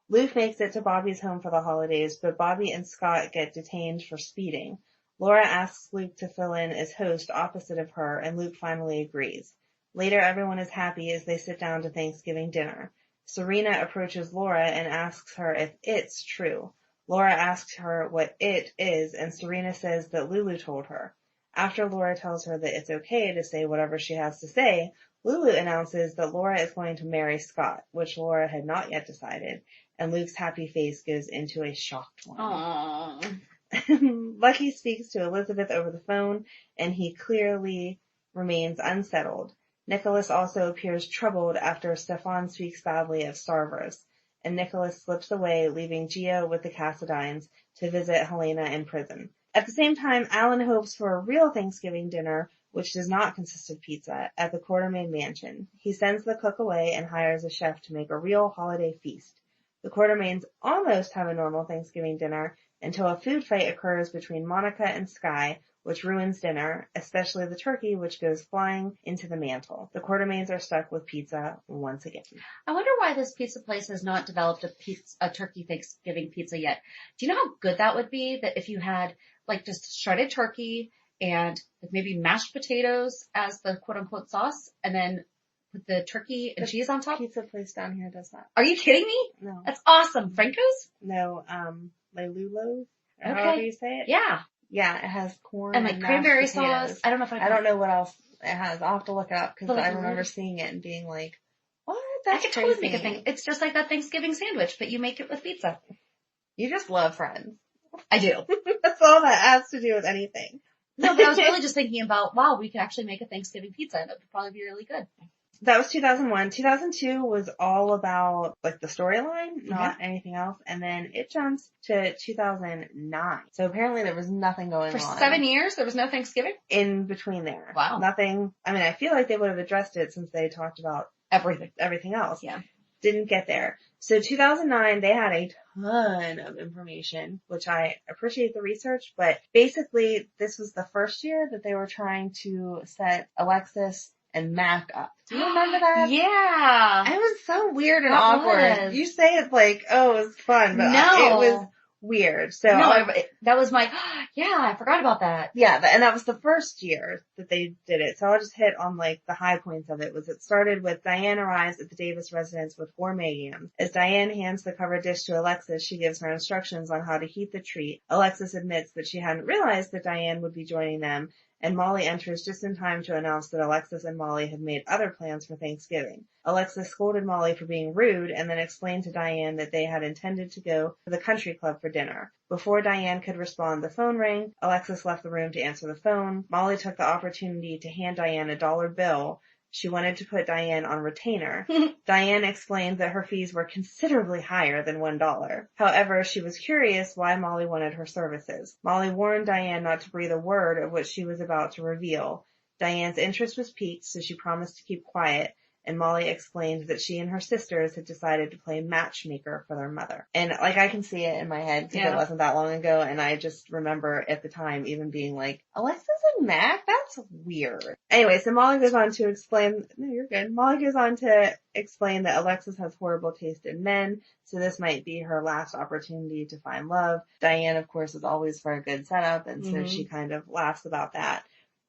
Luke makes it to Bobby's home for the holidays, but Bobby and Scott get detained for speeding. Laura asks Luke to fill in as host opposite of her, and Luke finally agrees. Later, everyone is happy as they sit down to Thanksgiving dinner. Serena approaches Laura and asks her if it's true. Laura asks her what it is, and Serena says that Lulu told her. After Laura tells her that it's okay to say whatever she has to say, Lulu announces that Laura is going to marry Scott, which Laura had not yet decided, and Luke's happy face goes into a shocked one. Aww. Lucky speaks to Elizabeth over the phone, and he clearly remains unsettled. Nicholas also appears troubled after Stefan speaks badly of Stavros, and Nicholas slips away, leaving Gio with the Cassadines to visit Helena in prison. At the same time, Alan hopes for a real Thanksgiving dinner, which does not consist of pizza, at the Quartermain mansion. He sends the cook away and hires a chef to make a real holiday feast. The Quartermains almost have a normal Thanksgiving dinner until a food fight occurs between Monica and Skye, which ruins dinner, especially the turkey, which goes flying into the mantle. The Quartermains are stuck with pizza once again. I wonder why this pizza place has not developed a turkey Thanksgiving pizza yet. Do you know how good that would be? That if you had like just shredded turkey and maybe mashed potatoes as the quote unquote sauce, and then put the turkey and cheese on top. Pizza place down here does that. Are you kidding me? No. That's awesome. Franco's? No, Lelulo, or Okay. however you say it. Yeah. Yeah, it has corn And like cranberry sauce. I don't know if I don't know what else it has. I'll have to look it up because I Mhm. remember seeing it and being like, what? I That's could crazy. totally make a thing. It's just like that Thanksgiving sandwich, but you make it with pizza. You just love Friends. I do. That's all that has to do with anything. No, but I was really just thinking about, wow, we could actually make a Thanksgiving pizza and it would probably be really good. That was 2001. 2002 was all about like the storyline, not anything else. And then it jumps to 2009. So apparently there was nothing going For on. 7 years, there was no Thanksgiving? In between there. Wow. Nothing. I mean, I feel like they would have addressed it since they talked about everything else. Yeah. Didn't get there. So 2009, they had a ton of information, which I appreciate the research, but basically this was the first year that they were trying to set Alexis and Mac up. Do you remember that? Yeah. It was so weird and That awkward. was. You say it's like, oh, it was fun, but No. it was weird. So that was my, yeah, I forgot about that. yeah, and that was the first year that they did it. So I'll just hit on like the high points of it. It started with Diane arrives at the Davis residence with gourmet yams. As Diane hands the covered dish to Alexis, she gives her instructions on how to heat the treat. Alexis admits that she hadn't realized that Diane would be joining them, and Molly enters just in time to announce that Alexis and Molly have made other plans for Thanksgiving. Alexis scolded Molly for being rude and then explained to Diane that they had intended to go to the country club for dinner. Before Diane could respond, the phone rang. Alexis left the room to answer the phone. Molly took the opportunity to hand Diane a $1 bill. She wanted to put Diane on retainer. Diane explained that her fees were considerably higher than $1. However, she was curious why Molly wanted her services. Molly warned Diane not to breathe a word of what she was about to reveal. Diane's interest was piqued, so she promised to keep quiet, and Molly explained that she and her sisters had decided to play matchmaker for their mother. And like I can see it in my head because it wasn't that long ago, and I just remember at the time even being like, Alexis and Mac? That's weird. Anyway, so Molly goes on to explain, no, you're good. Molly goes on to explain that Alexis has horrible taste in men, so this might be her last opportunity to find love. Diane, of course, is always for a good setup, and so she kind of laughs about that.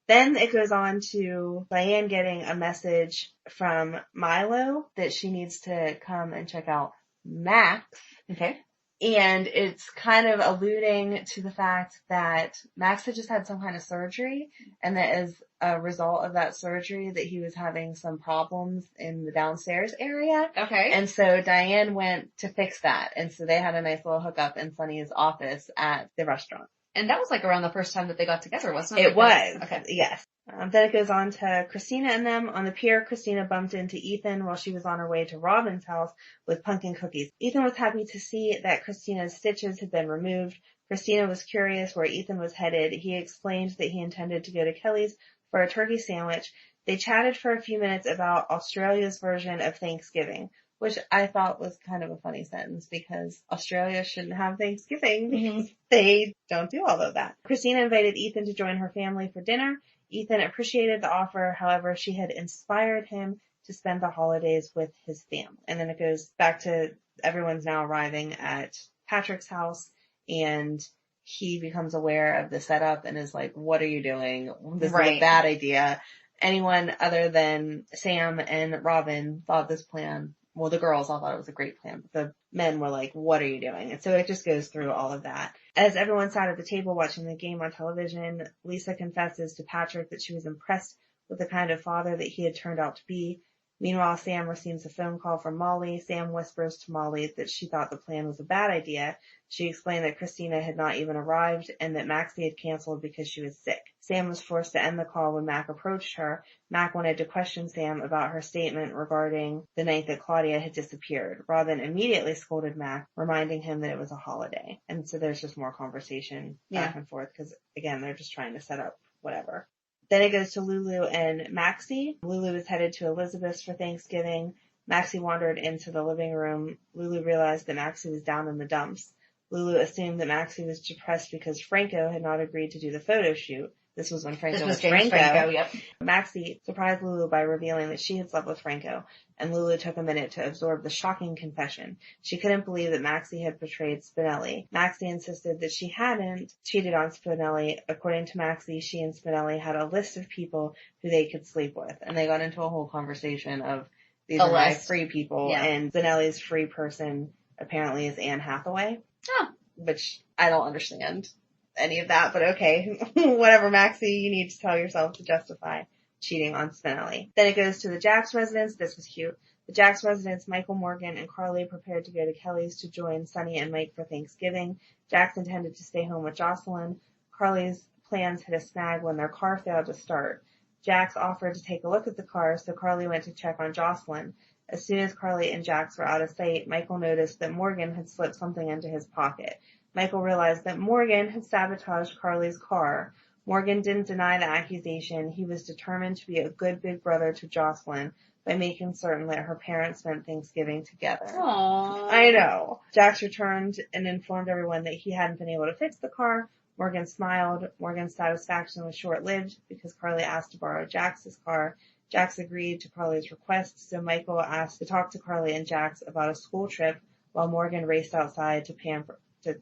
Then it goes on to Diane getting a message from Milo that she needs to come and check out Max. Okay. And it's kind of alluding to the fact that Max had just had some kind of surgery, and that as a result of that surgery that he was having some problems in the downstairs area. Okay. And so Diane went to fix that. And so they had a nice little hookup in Sunny's office at the restaurant. And that was like around the first time that they got together, wasn't it? It was. Okay. Yes. Then it goes on to Christina and them. On the pier, Christina bumped into Ethan while she was on her way to Robin's house with pumpkin cookies. Ethan was happy to see that Christina's stitches had been removed. Christina was curious where Ethan was headed. He explained that he intended to go to Kelly's for a turkey sandwich. They chatted for a few minutes about Australia's version of Thanksgiving, which I thought was kind of a funny sentence because Australia shouldn't have Thanksgiving because they don't do all of that. Christina invited Ethan to join her family for dinner. Ethan appreciated the offer. However, she had inspired him to spend the holidays with his family. And then it goes back to everyone's now arriving at Patrick's house, and he becomes aware of the setup and is like, what are you doing? This is a bad idea. Anyone other than Sam and Robin thought this plan, well, the girls all thought it was a great plan, but the men were like, what are you doing? And so it just goes through all of that. As everyone sat at the table watching the game on television, Lisa confesses to Patrick that she was impressed with the kind of father that he had turned out to be. Meanwhile, Sam receives a phone call from Molly. Sam whispers to Molly that she thought the plan was a bad idea. She explained that Christina had not even arrived and that Maxie had canceled because she was sick. Sam was forced to end the call when Mac approached her. Mac wanted to question Sam about her statement regarding the night that Claudia had disappeared. Robin immediately scolded Mac, reminding him that it was a holiday. And so there's just more conversation back and forth because, again, they're just trying to set up whatever. Then it goes to Lulu and Maxie. Lulu is headed to Elizabeth's for Thanksgiving. Maxie wandered into the living room. Lulu realized that Maxie was down in the dumps. Lulu assumed that Maxie was depressed because Franco had not agreed to do the photo shoot. This was when Franco was Franco. Yep. Maxie surprised Lulu by revealing that she had slept with Franco, and Lulu took a minute to absorb the shocking confession. She couldn't believe that Maxie had betrayed Spinelli. Maxie insisted that she hadn't cheated on Spinelli. According to Maxie, she and Spinelli had a list of people who they could sleep with, and they got into a whole conversation of these are my free people, and Spinelli's free person apparently is Anne Hathaway. Oh. Which I don't understand any of that, but okay. Whatever, Maxie, you need to tell yourself to justify cheating on Spinelli. Then it goes to the Jax residence. This was cute. The Jax residence, Michael, Morgan, and Carly prepared to go to Kelly's to join Sonny and Mike for Thanksgiving. Jax intended to stay home with Jocelyn. Carly's plans hit a snag when their car failed to start. Jax offered to take a look at the car, so Carly went to check on Jocelyn. As soon as Carly and Jax were out of sight, Michael noticed that Morgan had slipped something into his pocket. Michael realized that Morgan had sabotaged Carly's car. Morgan didn't deny the accusation. He was determined to be a good big brother to Jocelyn by making certain that her parents spent Thanksgiving together. Aww. I know. Jax returned and informed everyone that he hadn't been able to fix the car. Morgan smiled. Morgan's satisfaction was short-lived because Carly asked to borrow Jax's car. Jax agreed to Carly's request, so Michael asked to talk to Carly and Jax about a school trip while Morgan raced outside to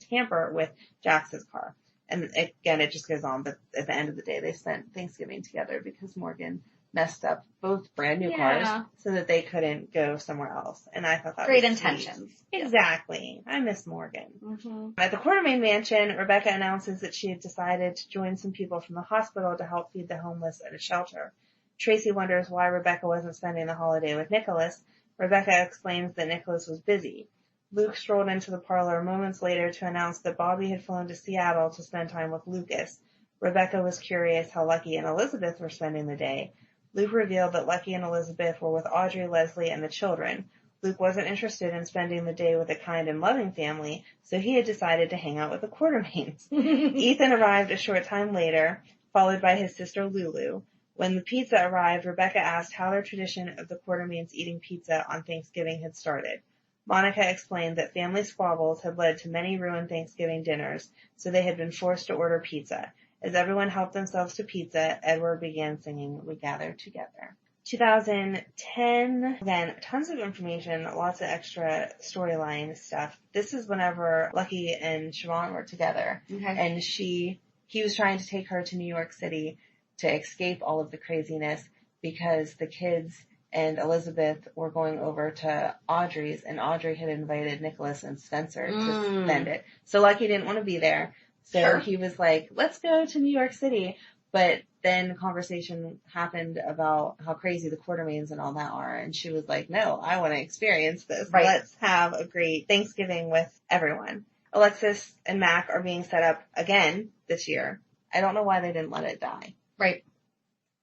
tamper with Jax's car. And again, it just goes on, but at the end of the day, they spent Thanksgiving together because Morgan messed up both brand new cars so that they couldn't go somewhere else. And I thought that great was intentions. Sweet. Exactly. I miss Morgan. Mm-hmm. At the Quartermain mansion, Rebecca announces that she had decided to join some people from the hospital to help feed the homeless at a shelter. Tracy wonders why Rebecca wasn't spending the holiday with Nicholas. Rebecca explains that Nicholas was busy. Luke strolled into the parlor moments later to announce that Bobby had flown to Seattle to spend time with Lucas. Rebecca was curious how Lucky and Elizabeth were spending the day. Luke revealed that Lucky and Elizabeth were with Audrey, Leslie, and the children. Luke wasn't interested in spending the day with a kind and loving family, so he had decided to hang out with the Quartermains. Ethan arrived a short time later, followed by his sister Lulu. When the pizza arrived, Rebecca asked how their tradition of the Quartermains eating pizza on Thanksgiving had started. Monica explained that family squabbles had led to many ruined Thanksgiving dinners, so they had been forced to order pizza. As everyone helped themselves to pizza, Edward began singing We Gather Together. 2010, again, tons of information, lots of extra storyline stuff. This is whenever Lucky and Siobhan were together, and he was trying to take her to New York City to escape all of the craziness because the kids and Elizabeth were going over to Audrey's, and Audrey had invited Nicholas and Spencer to spend it. So Lucky didn't want to be there. So he was like, let's go to New York City. But then conversation happened about how crazy the Quartermains and all that are. And she was like, no, I want to experience this. Right. Let's have a great Thanksgiving with everyone. Alexis and Mac are being set up again this year. I don't know why they didn't let it die. Right.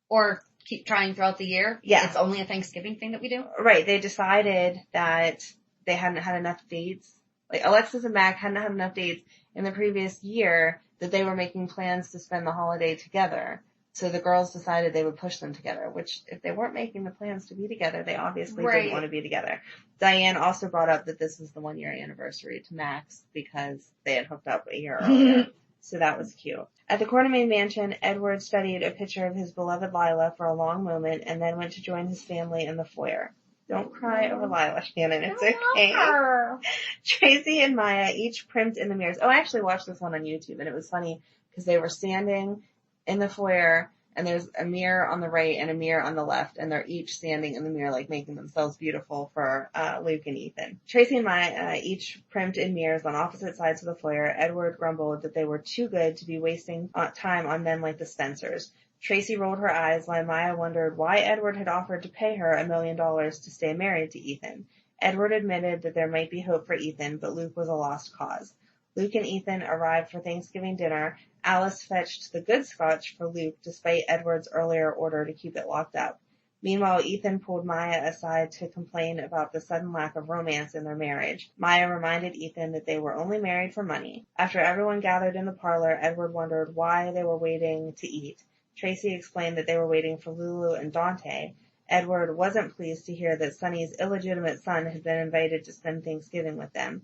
Or keep trying throughout the year. Yeah. It's only a Thanksgiving thing that we do. Right. They decided that they hadn't had enough dates. Like, Alexis and Mac hadn't had enough dates in the previous year that they were making plans to spend the holiday together. So the girls decided they would push them together, which if they weren't making the plans to be together, they obviously didn't want to be together. Diane also brought up that this was the 1 year anniversary to Max because they had hooked up a year earlier. So that was cute. At the Quartermaine mansion, Edward studied a picture of his beloved Lila for a long moment and then went to join his family in the foyer. Don't cry over Lila, Shannon. It's okay. Tracy and Maya each primped in the mirrors. Oh, I actually watched this one on YouTube, and it was funny because they were standing in the foyer, and there's a mirror on the right and a mirror on the left, and they're each standing in the mirror, like making themselves beautiful for Luke and Ethan. Tracy and Maya each primped in mirrors on opposite sides of the foyer. Edward grumbled that they were too good to be wasting time on men like the Spencers. Tracy rolled her eyes while Maya wondered why Edward had offered to pay her $1 million to stay married to Ethan. Edward admitted that there might be hope for Ethan, but Luke was a lost cause. Luke and Ethan arrived for Thanksgiving dinner. Alice fetched the good scotch for Luke, despite Edward's earlier order to keep it locked up. Meanwhile, Ethan pulled Maya aside to complain about the sudden lack of romance in their marriage. Maya reminded Ethan that they were only married for money. After everyone gathered in the parlor, Edward wondered why they were waiting to eat. Tracy explained that they were waiting for Lulu and Dante. Edward wasn't pleased to hear that Sonny's illegitimate son had been invited to spend Thanksgiving with them.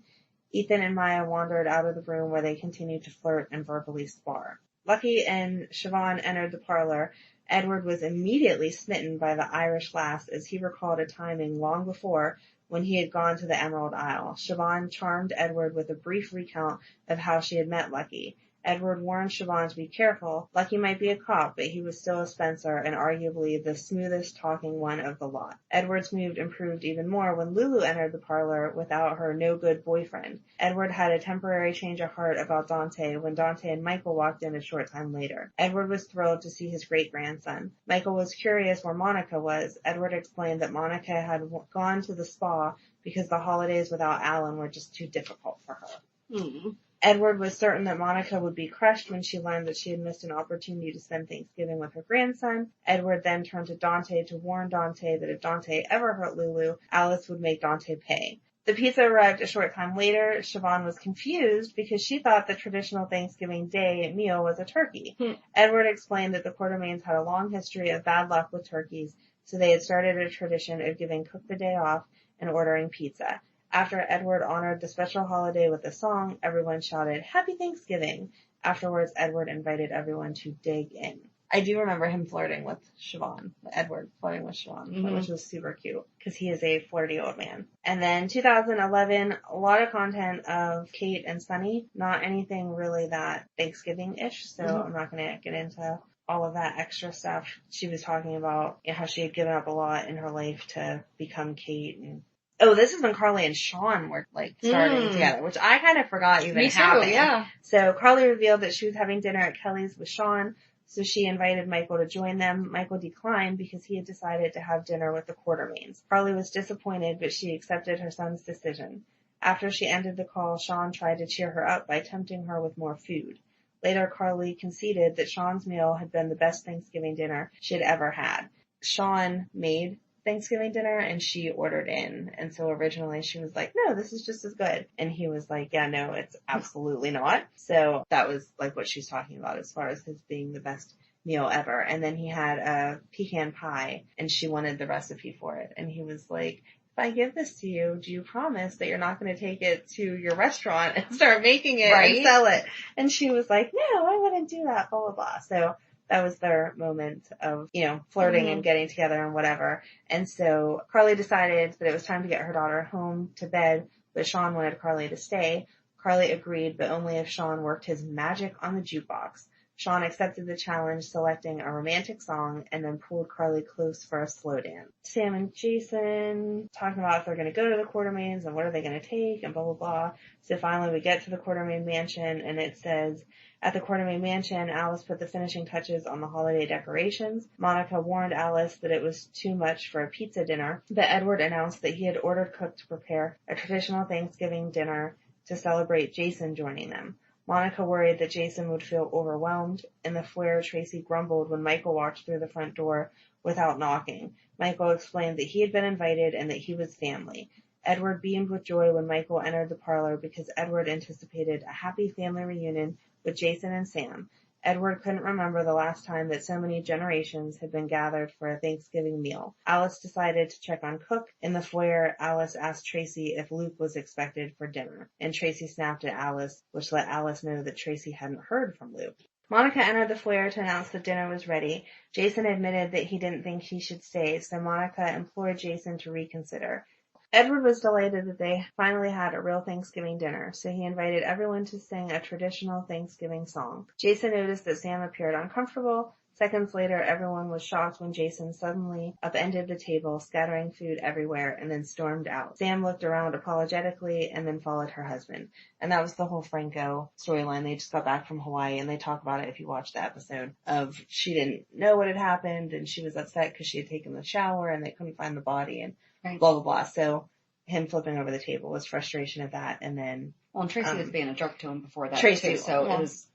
Ethan and Maya wandered out of the room where they continued to flirt and verbally spar. Lucky and Siobhan entered the parlor. Edward was immediately smitten by the Irish lass as he recalled a timing long before when he had gone to the Emerald Isle. Siobhan charmed Edward with a brief recount of how she had met Lucky. Edward warned Siobhan to be careful. Lucky might be a cop, but he was still a Spencer and arguably the smoothest talking one of the lot. Edward's mood improved even more when Lulu entered the parlor without her no-good boyfriend. Edward had a temporary change of heart about Dante when Dante and Michael walked in a short time later. Edward was thrilled to see his great-grandson. Michael was curious where Monica was. Edward explained that Monica had gone to the spa because the holidays without Alan were just too difficult for her. Edward was certain that Monica would be crushed when she learned that she had missed an opportunity to spend Thanksgiving with her grandson. Edward then turned to Dante to warn Dante that if Dante ever hurt Lulu, Alice would make Dante pay. The pizza arrived a short time later. Siobhan was confused because she thought the traditional Thanksgiving Day meal was a turkey. Edward explained that the Quartermaines had a long history of bad luck with turkeys, so they had started a tradition of giving Cook the day off and ordering pizza. After Edward honored the special holiday with a song, everyone shouted, "Happy Thanksgiving!" Afterwards, Edward invited everyone to dig in. I do remember him flirting with Siobhan, Edward flirting with Siobhan, which was super cute, because he is a flirty old man. And then 2011, a lot of content of Kate and Sonny, not anything really that Thanksgiving-ish, so I'm not going to get into all of that extra stuff. She was talking about how she had given up a lot in her life to become Kate, and oh, this is when Carly and Sean were like starting together, which I kind of forgot even happened. Yeah. So Carly revealed that she was having dinner at Kelly's with Sean, so she invited Michael to join them. Michael declined because he had decided to have dinner with the Quartermaines. Carly was disappointed, but she accepted her son's decision. After she ended the call, Sean tried to cheer her up by tempting her with more food. Later, Carly conceded that Sean's meal had been the best Thanksgiving dinner she had ever had. Sean made Thanksgiving dinner and she ordered in, and so originally she was like, no, this is just as good, and he was like, yeah, no, it's absolutely not. So that was like what she's talking about as far as his being the best meal ever. And then he had a pecan pie and she wanted the recipe for it, and he was like, if I give this to you, do you promise that you're not going to take it to your restaurant and start making it and sell it? And she was like, no, I wouldn't do that, blah blah blah. So that was their moment of, flirting and getting together and whatever. And so Carly decided that it was time to get her daughter home to bed, but Sean wanted Carly to stay. Carly agreed, but only if Sean worked his magic on the jukebox. Sean accepted the challenge, selecting a romantic song, and then pulled Carly close for a slow dance. Sam and Jason talking about if they're going to go to the Quartermaines and what are they going to take and blah, blah, blah. So finally we get to the Quartermaine mansion, and it says, at the Quartermaine mansion, Alice put the finishing touches on the holiday decorations. Monica warned Alice that it was too much for a pizza dinner, but Edward announced that he had ordered Cook to prepare a traditional Thanksgiving dinner to celebrate Jason joining them. Monica worried that Jason would feel overwhelmed. In the foyer, Tracy grumbled when Michael walked through the front door without knocking. Michael explained that he had been invited and that he was family. Edward beamed with joy when Michael entered the parlor because Edward anticipated a happy family reunion with Jason and Sam. Edward couldn't remember the last time that so many generations had been gathered for a Thanksgiving meal. Alice decided to check on Cook. In the foyer, Alice asked Tracy if Luke was expected for dinner, and Tracy snapped at Alice, which let Alice know that Tracy hadn't heard from Luke. Monica entered the foyer to announce that dinner was ready. Jason admitted that he didn't think he should stay, so Monica implored Jason to reconsider. Edward was delighted that they finally had a real Thanksgiving dinner, so he invited everyone to sing a traditional Thanksgiving song. Jason noticed that Sam appeared uncomfortable. Seconds later, everyone was shocked when Jason suddenly upended the table, scattering food everywhere, and then stormed out. Sam looked around apologetically and then followed her husband. And that was the whole Franco storyline. They just got back from Hawaii, and they talk about it if you watch the episode of she didn't know what had happened, and she was upset because she had taken the shower, and they couldn't find the body, and blah, blah, blah. So him flipping over the table was frustration at that, and then... Well, and Tracy was being a jerk to him before that, Tracy, too, so well, it was...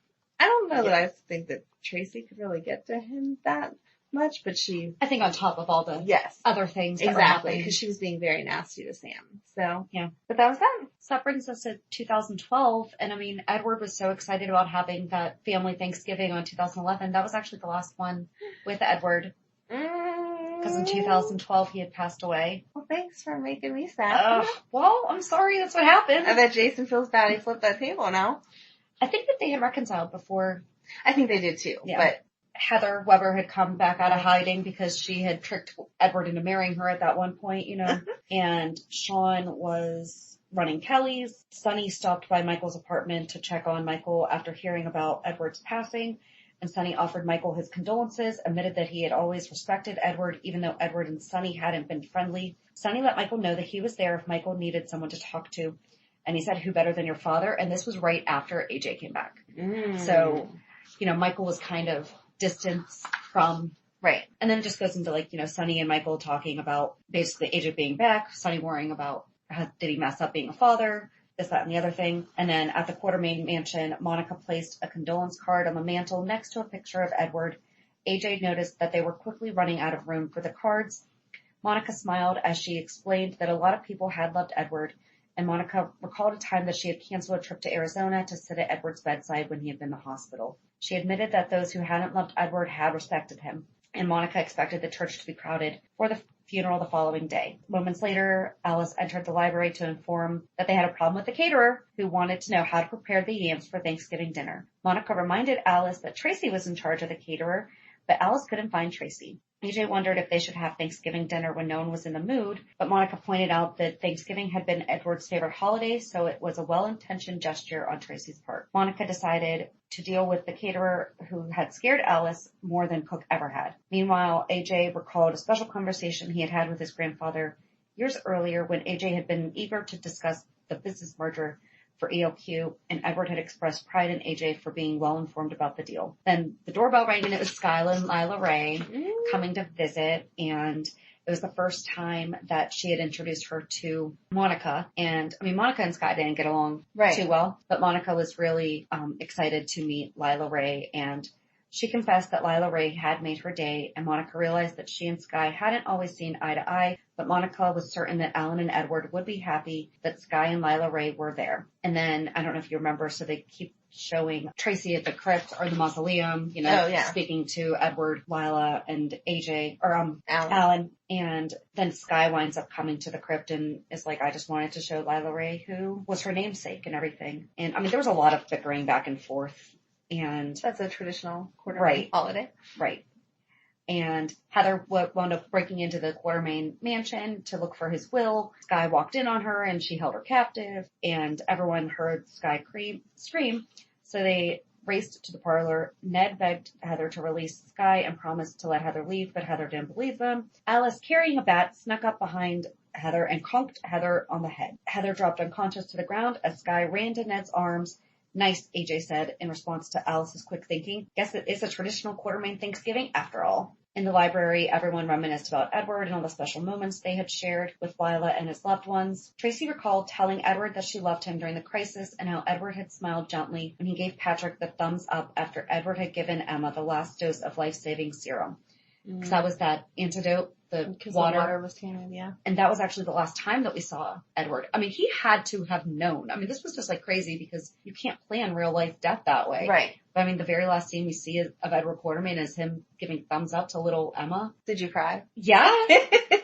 I don't know that I think that Tracy could really get to him that much, but she... I think on top of all the Yes. other things that were Exactly, happening. because she was being very nasty to Sam. So, Yeah. But that was that. So that brings us to 2012, and I mean, Edward was so excited about having that family Thanksgiving on 2011. That was actually the last one with Edward, because in 2012 he had passed away. Well, thanks for making me sad. Well, I'm sorry, that's what happened. I bet Jason feels bad he flipped that table now. I think that they had reconciled before. I think they did too, Yeah. but... Heather Weber had come back out of hiding because she had tricked Edward into marrying her at that one point, you know, and Sean was running Kelly's. Sonny stopped by Michael's apartment to check on Michael after hearing about Edward's passing, and Sonny offered Michael his condolences, admitted that he had always respected Edward, even though Edward and Sonny hadn't been friendly. Sonny let Michael know that he was there if Michael needed someone to talk to, and he said, "Who better than your father?" And this was right after AJ came back. So, you know, Michael was kind of distance from, right. And then it just goes into like, you know, Sonny and Michael talking about basically AJ being back, Sonny worrying about did he mess up being a father, this, that, and the other thing. And then at the Quartermain mansion, Monica placed a condolence card on the mantle next to a picture of Edward. AJ noticed that they were quickly running out of room for the cards. Monica smiled as she explained that a lot of people had loved Edward, and Monica recalled a time that she had canceled a trip to Arizona to sit at Edward's bedside when he had been in the hospital. She admitted that those who hadn't loved Edward had respected him, and Monica expected the church to be crowded for the funeral the following day. Moments later, Alice entered the library to inform that they had a problem with the caterer, who wanted to know how to prepare the yams for Thanksgiving dinner. Monica reminded Alice that Tracy was in charge of the caterer, but Alice couldn't find Tracy. AJ wondered if they should have Thanksgiving dinner when no one was in the mood, but Monica pointed out that Thanksgiving had been Edward's favorite holiday, so it was a well-intentioned gesture on Tracy's part. Monica decided to deal with the caterer who had scared Alice more than Cook ever had. Meanwhile, AJ recalled a special conversation he had had with his grandfather years earlier when AJ had been eager to discuss the business merger for ELQ, and Edward had expressed pride in AJ for being well informed about the deal. Then the doorbell rang, and it was Skyla and Lila Ray coming to visit, and it was the first time that she had introduced her to Monica. And I mean, Monica and Sky didn't get along too well, but Monica was really excited to meet Lila Ray, and she confessed that Lila Ray had made her day, and Monica realized that she and Sky hadn't always seen eye to eye, but Monica was certain that Alan and Edward would be happy that Sky and Lila Ray were there. And then, I don't know if you remember, so they keep showing Tracy at the crypt or the mausoleum, you know, speaking to Edward, Lila, and AJ, or Alan. And then Sky winds up coming to the crypt and is like, I just wanted to show Lila Ray who was her namesake and everything. And I mean, there was a lot of bickering back and forth. And that's a traditional Quartermain holiday. Right. And Heather wound up breaking into the Quartermain mansion to look for his will. Sky walked in on her and she held her captive, and everyone heard Sky scream. So they raced to the parlor. Ned begged Heather to release Sky and promised to let Heather leave, but Heather didn't believe them. Alice, carrying a bat, snuck up behind Heather and conked Heather on the head. Heather dropped unconscious to the ground as Sky ran to Ned's arms. Nice, AJ said in response to Alice's quick thinking. Guess it is a traditional Quartermain Thanksgiving after all. In the library, everyone reminisced about Edward and all the special moments they had shared with Lila and his loved ones. Tracy recalled telling Edward that she loved him during the crisis and how Edward had smiled gently when he gave Patrick the thumbs up after Edward had given Emma the last dose of life-saving serum. Because that was that antidote, the water was tainted, yeah. And that was actually the last time that we saw Edward. I mean, he had to have known. I mean, this was just like crazy because you can't plan real life death that way. Right. But I mean, the very last scene we see of Edward Quartermain is him giving thumbs up to little Emma. Did you cry? Yeah.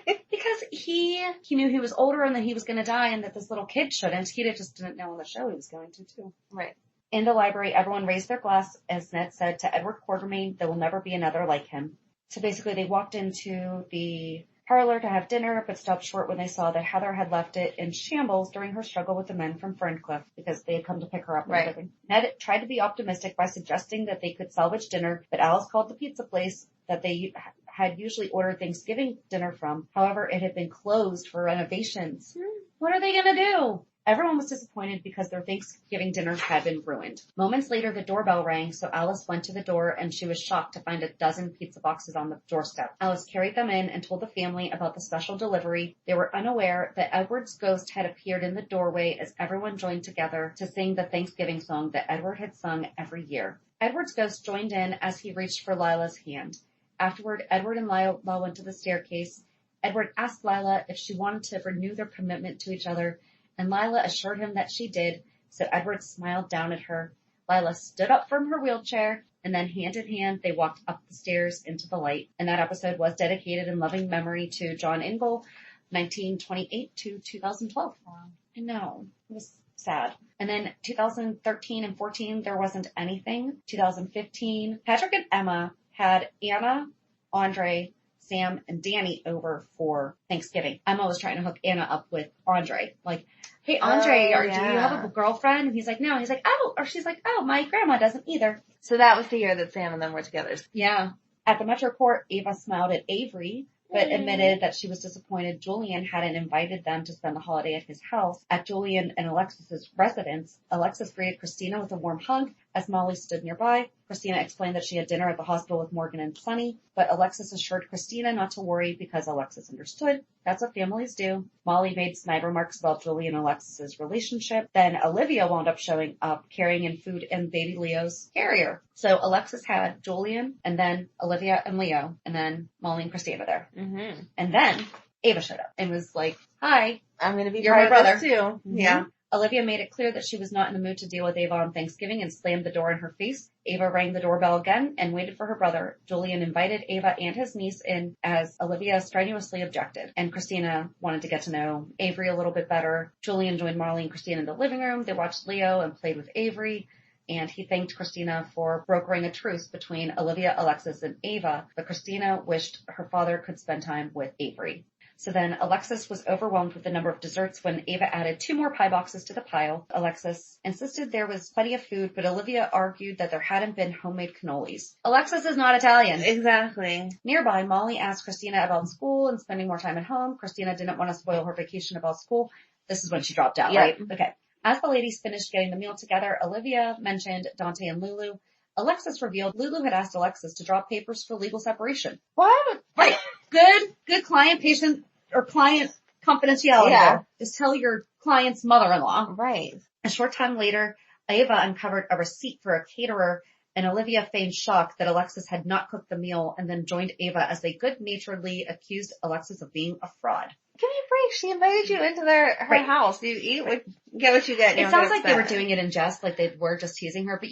Because he knew he was older and that he was going to die and that this little kid shouldn't. He just didn't know on the show he was going to too. Right. In the library, everyone raised their glass, as Ned said, to Edward Quartermain. There will never be another like him. So basically they walked into the parlor to have dinner, but stopped short when they saw that Heather had left it in shambles during her struggle with the men from Ferncliff because they had come to pick her up and everything. Ned tried to be optimistic by suggesting that they could salvage dinner, but Alice called the pizza place that they had usually ordered Thanksgiving dinner from. However, it had been closed for renovations. What are they going to do? Everyone was disappointed because their Thanksgiving dinner had been ruined. Moments later, the doorbell rang, so Alice went to the door and she was shocked to find a dozen pizza boxes on the doorstep. Alice carried them in and told the family about the special delivery. They were unaware that Edward's ghost had appeared in the doorway as everyone joined together to sing the Thanksgiving song that Edward had sung every year. Edward's ghost joined in as he reached for Lila's hand. Afterward, Edward and Lila went to the staircase. Edward asked Lila if she wanted to renew their commitment to each other, and Lila assured him that she did, so Edward smiled down at her. Lila stood up from her wheelchair, and then hand in hand, they walked up the stairs into the light. And that episode was dedicated in loving memory to John Ingle, 1928 to 2012. Wow. I know. It was sad. And then 2013 and 14, there wasn't anything. 2015, Patrick and Emma had Anna, Andre, Sam, and Danny over for Thanksgiving. Emma was trying to hook Anna up with Andre. Like, hey, Andre, do you have a girlfriend? And he's like, no. And he's like, oh. Or she's like, oh, my grandma doesn't either. So that was the year that Sam and them were together. Yeah. At the Metro Court, Ava smiled at Avery, but admitted that she was disappointed Julian hadn't invited them to spend the holiday at his house. At Julian and Alexis's residence, Alexis greeted Christina with a warm hug as Molly stood nearby. Christina explained that she had dinner at the hospital with Morgan and Sunny, but Alexis assured Christina not to worry because Alexis understood. That's what families do. Molly made snide remarks about Julie and Alexis's relationship. Then Olivia wound up showing up carrying in food in baby Leo's carrier. So Alexis had Julian and then Olivia and Leo and then Molly and Christina there. Mm-hmm. And then Ava showed up and was like, hi, I'm going to be you're part my of brother this too. Mm-hmm. Yeah. Olivia made it clear that she was not in the mood to deal with Ava on Thanksgiving and slammed the door in her face. Ava rang the doorbell again and waited for her brother. Julian invited Ava and his niece in as Olivia strenuously objected. And Christina wanted to get to know Avery a little bit better. Julian joined Marley and Christina in the living room. They watched Leo and played with Avery. And he thanked Christina for brokering a truce between Olivia, Alexis, and Ava. But Christina wished her father could spend time with Avery. So then Alexis was overwhelmed with the number of desserts when Ava added 2 more pie boxes to the pile. Alexis insisted there was plenty of food, but Olivia argued that there hadn't been homemade cannolis. Alexis is not Italian. Exactly. Nearby, Molly asked Christina about school and spending more time at home. Christina didn't want to spoil her vacation about school. This is when she dropped out, right? Okay. As the ladies finished getting the meal together, Olivia mentioned Dante and Lulu. Alexis revealed Lulu had asked Alexis to drop papers for legal separation. What? Right. Good client-patient or client confidentiality. Yeah. Just tell your client's mother-in-law. Right. A short time later, Ava uncovered a receipt for a caterer, and Olivia feigned shock that Alexis had not cooked the meal and then joined Ava as they good-naturedly accused Alexis of being a fraud. Give me a break. She invited you into her house. You eat, get what you get. It sounds like they were doing it in jest, like they were just teasing her, but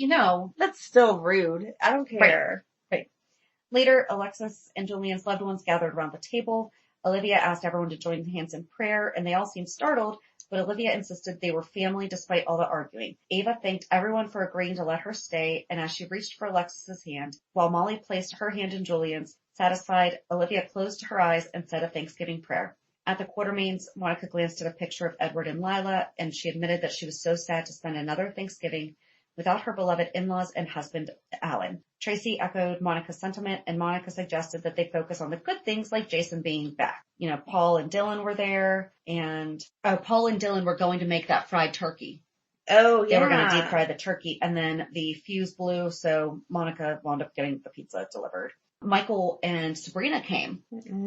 that's still rude. I don't care. Right. Later, Alexis and Julian's loved ones gathered around the table. Olivia asked everyone to join hands in prayer, and they all seemed startled, but Olivia insisted they were family despite all the arguing. Ava thanked everyone for agreeing to let her stay, and as she reached for Alexis's hand, while Molly placed her hand in Julian's, satisfied, Olivia closed her eyes and said a Thanksgiving prayer. At the Quartermains, Monica glanced at a picture of Edward and Lila, and she admitted that she was so sad to spend another Thanksgiving without her beloved in-laws and husband, Alan. Tracy echoed Monica's sentiment, and Monica suggested that they focus on the good things like Jason being back. Paul and Dylan were there, and Paul and Dylan were going to make that fried turkey. Oh, yeah. They were going to deep fry the turkey, and then the fuse blew, so Monica wound up getting the pizza delivered. Michael and Sabrina came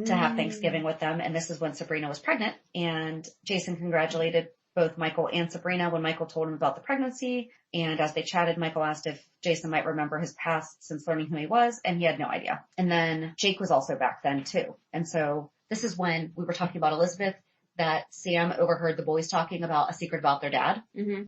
to have Thanksgiving with them, and this is when Sabrina was pregnant, and Jason congratulated both Michael and Sabrina when Michael told him about the pregnancy, and as they chatted, Michael asked if Jason might remember his past since learning who he was, and he had no idea. And then Jake was also back then too. And so this is when we were talking about Elizabeth, that Sam overheard the boys talking about a secret about their dad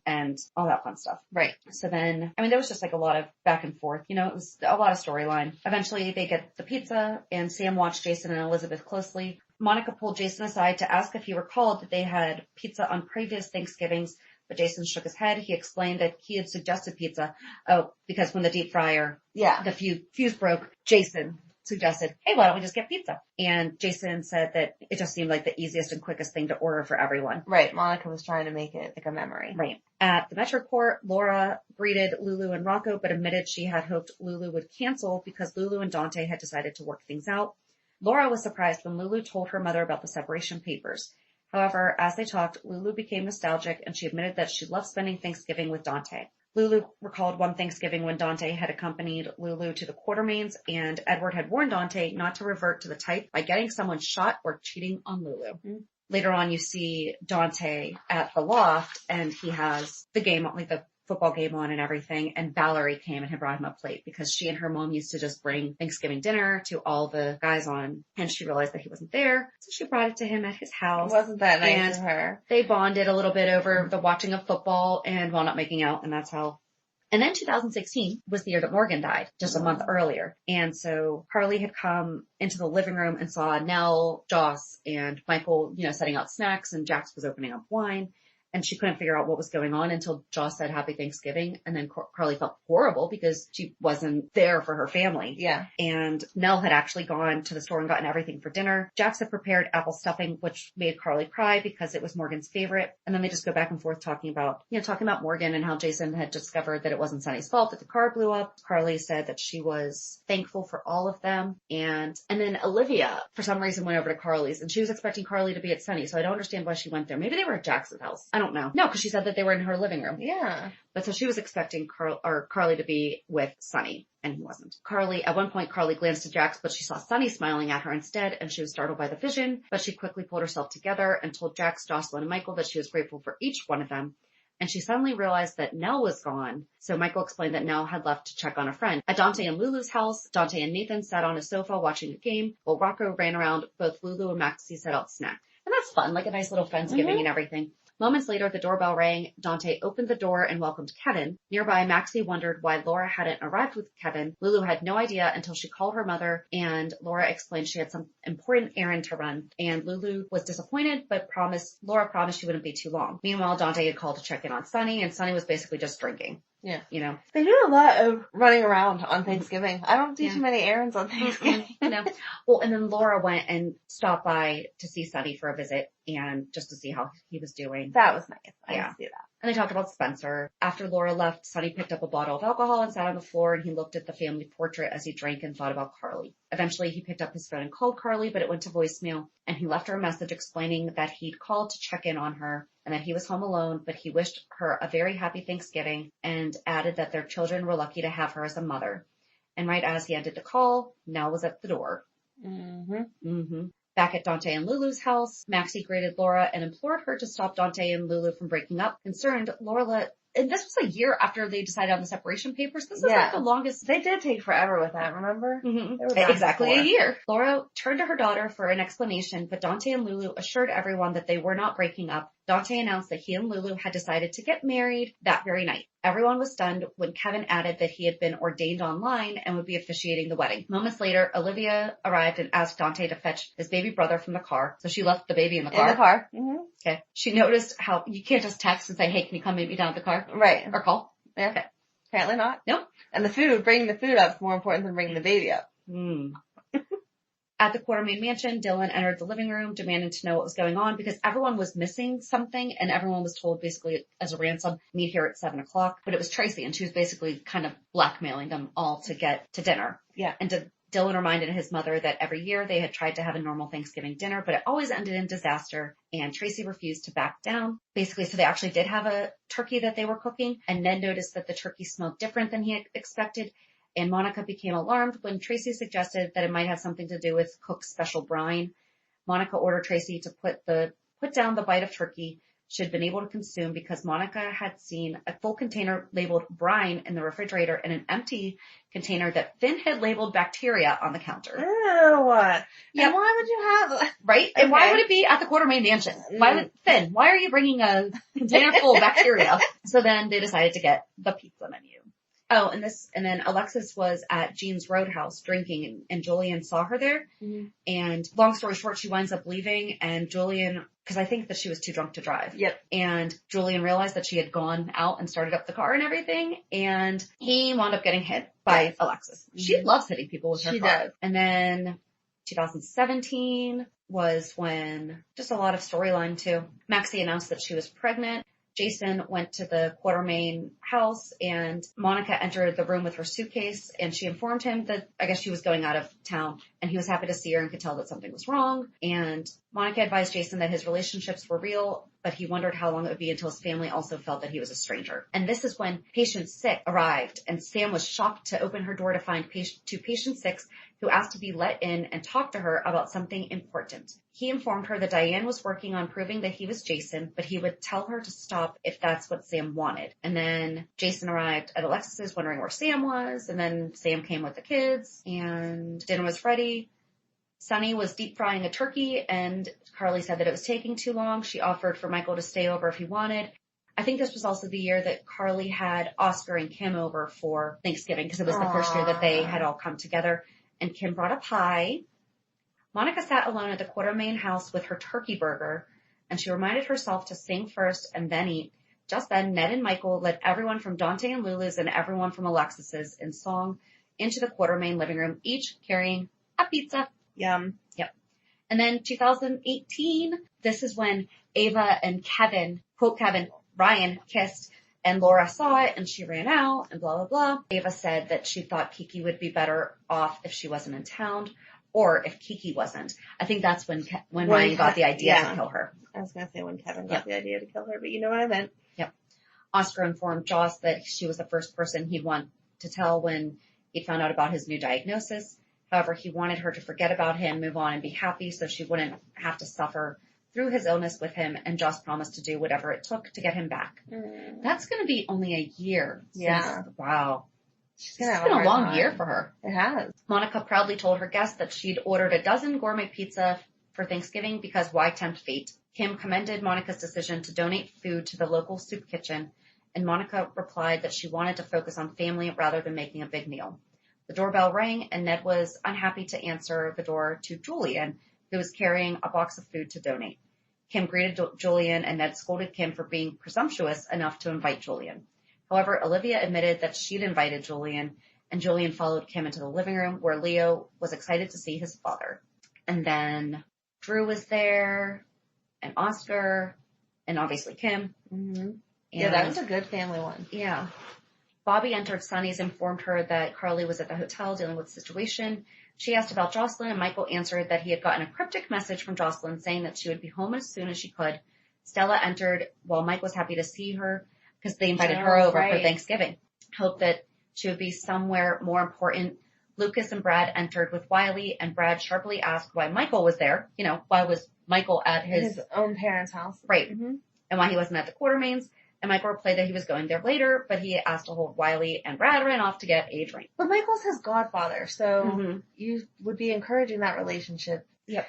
and all that fun stuff. Right. So then, I mean, there was just like a lot of back and forth, you know, it was a lot of storyline. Eventually they get the pizza and Sam watched Jason and Elizabeth closely. Monica pulled Jason aside to ask if he recalled that they had pizza on previous Thanksgivings, but Jason shook his head. He explained that he had suggested pizza. Oh, because when the deep fryer, the fuse broke, Jason suggested, hey, why don't we just get pizza? And Jason said that it just seemed like the easiest and quickest thing to order for everyone. Right. Monica was trying to make it like a memory. Right. At the Metro Court, Laura greeted Lulu and Rocco, but admitted she had hoped Lulu would cancel because Lulu and Dante had decided to work things out. Laura was surprised when Lulu told her mother about the separation papers. However, as they talked, Lulu became nostalgic and she admitted that she loved spending Thanksgiving with Dante. Lulu recalled one Thanksgiving when Dante had accompanied Lulu to the Quartermains and Edward had warned Dante not to revert to the type by getting someone shot or cheating on Lulu. Mm-hmm. Later on, you see Dante at the loft and he has the game, like the football game on and everything, and Valerie came and had brought him a plate because she and her mom used to just bring Thanksgiving dinner to all the guys on, and she realized that he wasn't there, so she brought it to him at his house. Wasn't that nice of her? They bonded a little bit over the watching of football and while not making out, and that's how. And then 2016 was the year that Morgan died, just a month earlier. And so Carly had come into the living room and saw Nell, Joss, and Michael, you know, setting out snacks, and Jax was opening up wine. And she couldn't figure out what was going on until Joss said Happy Thanksgiving. And then Carly felt horrible because she wasn't there for her family. Yeah. And Nell had actually gone to the store and gotten everything for dinner. Jax had prepared apple stuffing, which made Carly cry because it was Morgan's favorite. And then they just go back and forth talking about Morgan and how Jason had discovered that it wasn't Sunny's fault that the car blew up. Carly said that she was thankful for all of them. And then Olivia, for some reason, went over to Carly's and she was expecting Carly to be at Sunny. So I don't understand why she went there. Maybe they were at Jax's house. I don't know. No, because she said that they were in her living room. Yeah. But so she was expecting Carly to be with Sunny, and he wasn't. At one point, Carly glanced at Jax, but she saw Sunny smiling at her instead, and she was startled by the vision, but she quickly pulled herself together and told Jax, Jocelyn, and Michael that she was grateful for each one of them. And she suddenly realized that Nell was gone. So Michael explained that Nell had left to check on a friend. At Dante and Lulu's house, Dante and Nathan sat on a sofa watching a game, while Rocco ran around. Both Lulu and Maxie set out snacks. And that's fun, like a nice little Friendsgiving and everything. Moments later, the doorbell rang. Dante opened the door and welcomed Kevin. Nearby, Maxie wondered why Laura hadn't arrived with Kevin. Lulu had no idea until she called her mother, and Laura explained she had some important errand to run. And Lulu was disappointed, but Laura promised she wouldn't be too long. Meanwhile, Dante had called to check in on Sunny, and Sunny was basically just drinking. Yeah. You know. They do a lot of running around on Thanksgiving. I don't do too many errands on Thanksgiving. No. Well, and then Laura went and stopped by to see Sunny for a visit and just to see how he was doing. That was nice. I didn't see that. And they talked about Spencer. After Laura left, Sunny picked up a bottle of alcohol and sat on the floor, and he looked at the family portrait as he drank and thought about Carly. Eventually, he picked up his phone and called Carly, but it went to voicemail, and he left her a message explaining that he'd called to check in on her and that he was home alone, but he wished her a very happy Thanksgiving and added that their children were lucky to have her as a mother. And right as he ended the call, Nell was at the door. Back at Dante and Lulu's house, Maxie greeted Laura and implored her to stop Dante and Lulu from breaking up. Concerned, Laura and this was a year after they decided on the separation papers. This is like the longest. They did take forever with that, remember? Exactly a year. Laura turned to her daughter for an explanation, but Dante and Lulu assured everyone that they were not breaking up. Dante announced that he and Lulu had decided to get married that very night. Everyone was stunned when Kevin added that he had been ordained online and would be officiating the wedding. Moments later, Olivia arrived and asked Dante to fetch his baby brother from the car. So she left the baby in the car. In the car. Okay. She noticed how you can't just text and say, hey, can you come meet me down at the car? Right. Or call. Yeah. Okay. Apparently not. Nope. And bringing the food up is more important than bringing the baby up. At the Quartermain mansion, Dylan entered the living room demanding to know what was going on because everyone was missing something and everyone was told basically as a ransom, meet here at 7:00. But it was Tracy and she was basically kind of blackmailing them all to get to dinner. Yeah. And Dylan reminded his mother that every year they had tried to have a normal Thanksgiving dinner, but it always ended in disaster. And Tracy refused to back down. Basically, so they actually did have a turkey that they were cooking. And Ned noticed that the turkey smelled different than he had expected. And Monica became alarmed when Tracy suggested that it might have something to do with Cook's special brine. Monica ordered Tracy to put down the bite of turkey she had been able to consume because Monica had seen a full container labeled brine in the refrigerator and an empty container that Finn had labeled bacteria on the counter. Ew. Yep. And why would you have... Right? And why would it be at the Quartermain Mansion? Finn, why are you bringing a container full of bacteria? So then they decided to get the pizza menu. Oh, and then Alexis was at Jean's Roadhouse drinking, and Julian saw her there. Mm-hmm. And long story short, she winds up leaving, and Julian, because I think that she was too drunk to drive. Yep. And Julian realized that she had gone out and started up the car and everything, and he wound up getting hit by Alexis. Mm-hmm. She loves hitting people with her car. Does. And then 2017 was when just a lot of storyline too. Maxie announced that she was pregnant. Jason went to the Quartermain house and Monica entered the room with her suitcase and she informed him that I guess she was going out of town and he was happy to see her and could tell that something was wrong. And Monica advised Jason that his relationships were real, but he wondered how long it would be until his family also felt that he was a stranger. And this is when patient 6 arrived and Sam was shocked to open her door to find patient 6 who asked to be let in and talk to her about something important. He informed her that Diane was working on proving that he was Jason, but he would tell her to stop if that's what Sam wanted. And then Jason arrived at Alexis's wondering where Sam was, and then Sam came with the kids, and dinner was ready. Sunny was deep frying a turkey, and Carly said that it was taking too long. She offered for Michael to stay over if he wanted. I think this was also the year that Carly had Oscar and Kim over for Thanksgiving, because it was the first year that they had all come together. And Kim brought a pie. Monica sat alone at the Quartermain house with her turkey burger, and she reminded herself to sing first and then eat. Just then, Ned and Michael led everyone from Dante and Lulu's and everyone from Alexis's in song into the Quartermain living room, each carrying a pizza. Yum. Yep. And then 2018, this is when Ava and Kevin, quote Kevin, Ryan kissed. And Laura saw it and she ran out and blah, blah, blah. Ava said that she thought Kiki would be better off if she wasn't in town or if Kiki wasn't. I think that's when Ryan got the idea to kill her. I was going to say when Kevin got the idea to kill her, but you know what I meant. Yep. Oscar informed Joss that she was the first person he'd want to tell when he'd found out about his new diagnosis. However, he wanted her to forget about him, move on, and be happy so she wouldn't have to suffer through his illness with him, and Joss promised to do whatever it took to get him back. That's going to be only a year. Wow. It's been a long year for her. It has. Monica proudly told her guests that she'd ordered a dozen gourmet pizza for Thanksgiving because why tempt fate? Kim commended Monica's decision to donate food to the local soup kitchen, and Monica replied that she wanted to focus on family rather than making a big meal. The doorbell rang, and Ned was unhappy to answer the door to Julian, who was carrying a box of food to donate. Kim greeted Julian, and Ned scolded Kim for being presumptuous enough to invite Julian. However, Olivia admitted that she'd invited Julian, and Julian followed Kim into the living room where Leo was excited to see his father. And then Drew was there, and Oscar, and obviously Kim. Mm-hmm. Yeah, that was a good family one. Yeah. Bobby entered Sunny's, informed her that Carly was at the hotel dealing with the situation. She asked about Jocelyn, and Michael answered that he had gotten a cryptic message from Jocelyn saying that she would be home as soon as she could. Stella entered while Mike was happy to see her because they invited her over for Thanksgiving. Hoped that she would be somewhere more important. Lucas and Brad entered with Wiley, and Brad sharply asked why Michael was there. You know, why was Michael at his own parents' house? Right. Mm-hmm. And why he wasn't at the Quartermains. And Michael replied that he was going there later, but he asked to hold Wiley, and Brad ran off to get a drink. But Michael's his godfather, so you would be encouraging that relationship. Yep.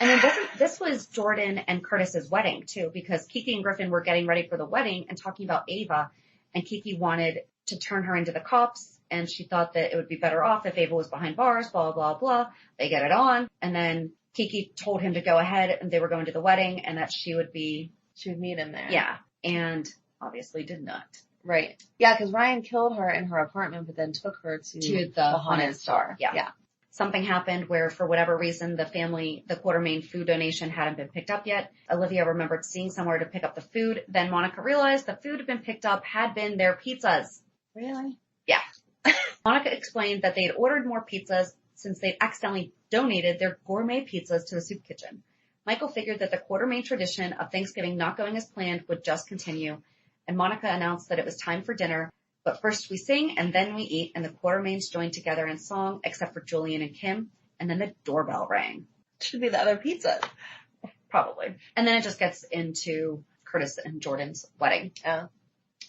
And then this was Jordan and Curtis's wedding, too, because Kiki and Griffin were getting ready for the wedding and talking about Ava, and Kiki wanted to turn her into the cops, and she thought that it would be better off if Ava was behind bars, blah, blah, blah. They get it on, and then Kiki told him to go ahead, and they were going to the wedding, and that she would meet him there. Yeah. And obviously did not. Right. Yeah, because Ryan killed her in her apartment, but then took her to the Haunted Star. Yeah. Something happened where, for whatever reason, the Quartermain food donation hadn't been picked up yet. Olivia remembered seeing somewhere to pick up the food. Then Monica realized the food had been picked up had been their pizzas. Really? Yeah. Monica explained that they had ordered more pizzas since they'd accidentally donated their gourmet pizzas to the soup kitchen. Michael figured that the Quartermain tradition of Thanksgiving not going as planned would just continue, and Monica announced that it was time for dinner. But first we sing and then we eat, and the Quartermains join together in song, except for Julian and Kim. And then the doorbell rang. Should be the other pizza. Probably. And then it just gets into Curtis and Jordan's wedding. Oh.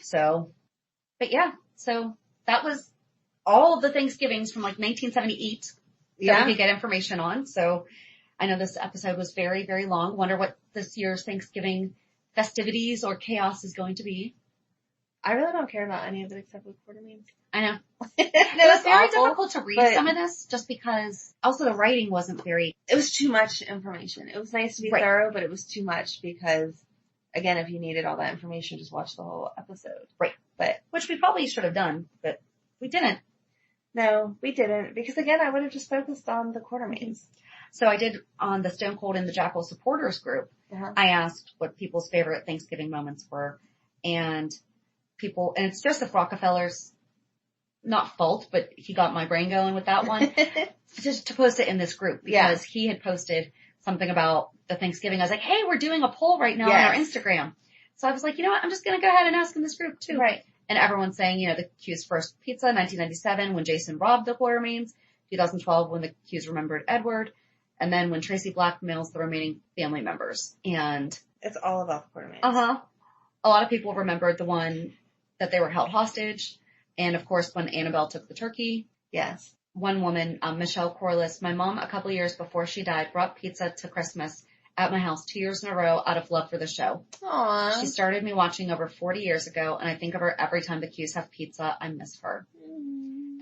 So, but yeah, so that was all of the Thanksgivings from like 1978 that we could get information on. So I know this episode was very, very long. Wonder what this year's Thanksgiving festivities or chaos is going to be. I really don't care about any of it except with Quartermains. I know. It It was very difficult to read some of this just because also the writing wasn't very... It was too much information. It was nice to be thorough, but it was too much because, again, if you needed all that information, just watch the whole episode. Right. But which we probably should have done, but we didn't. No, we didn't. Because, again, I would have just focused on the Quartermains. So I did on the Stone Cold and the Jackal supporters group. I asked what people's favorite Thanksgiving moments were, and it's Joseph Rockefeller's not fault, but he got my brain going with that one just to post it in this group because he had posted something about the Thanksgiving. I was like, hey, we're doing a poll right now on our Instagram. So I was like, you know what? I'm just going to go ahead and ask in this group too. Right. And everyone's saying, the Q's first pizza, 1997, when Jason robbed the Quartermains, 2012, when the Q's remembered Edward, and then when Tracy blackmails the remaining family members. And it's all about the Quartermains. A lot of people remembered the one that they were held hostage. And of course, when Annabelle took the turkey. Yes. One woman, Michelle Corliss, my mom, a couple years before she died, brought pizza to Christmas at my house 2 years in a row out of love for the show. Aww. She started me watching over 40 years ago, and I think of her every time the Q's have pizza. I miss her.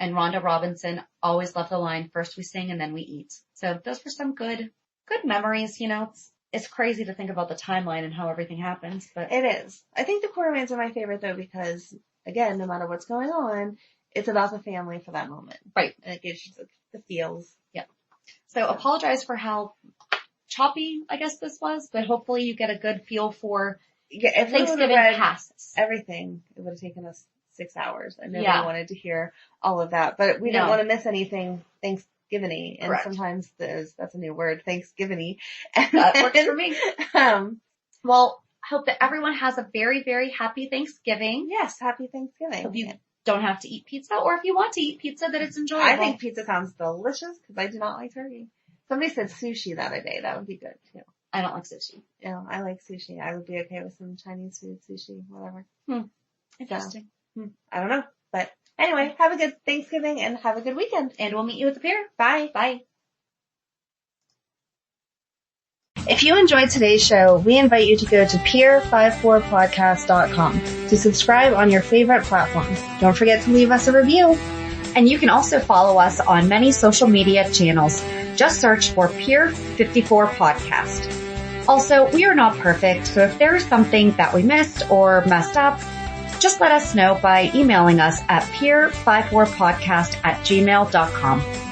And Rhonda Robinson always loved the line, first we sing and then we eat. So those were some good memories, It's crazy to think about the timeline and how everything happens, but it is. I think the Quartermains are my favorite though because, again, no matter what's going on, it's about the family for that moment. Right. And it gives you the feels. Yeah. So apologize for how choppy, I guess this was, but hopefully you get a good feel for if Thanksgiving passes. Everything, it would have taken us 6 hours and nobody wanted to hear all of that, but we didn't want to miss anything Thanksgiving-y. And sometimes that's a new word, Thanksgiving-y. That works for me. Well, hope that everyone has a very, very happy Thanksgiving. Yes, happy Thanksgiving. Hope you don't have to eat pizza, or if you want to eat pizza, that it's enjoyable. I think pizza sounds delicious because I do not like turkey. Somebody said sushi the other day. That would be good too. I don't like sushi. No, I like sushi. I would be okay with some Chinese food, sushi, whatever. Interesting. So, I don't know. But anyway, have a good Thanksgiving and have a good weekend. And we'll meet you at the pier. Bye. Bye. If you enjoyed today's show, we invite you to go to peer54podcast.com to subscribe on your favorite platforms. Don't forget to leave us a review. And you can also follow us on many social media channels. Just search for Peer 54 Podcast. Also, we are not perfect, so if there is something that we missed or messed up, just let us know by emailing us at peer54podcast@gmail.com.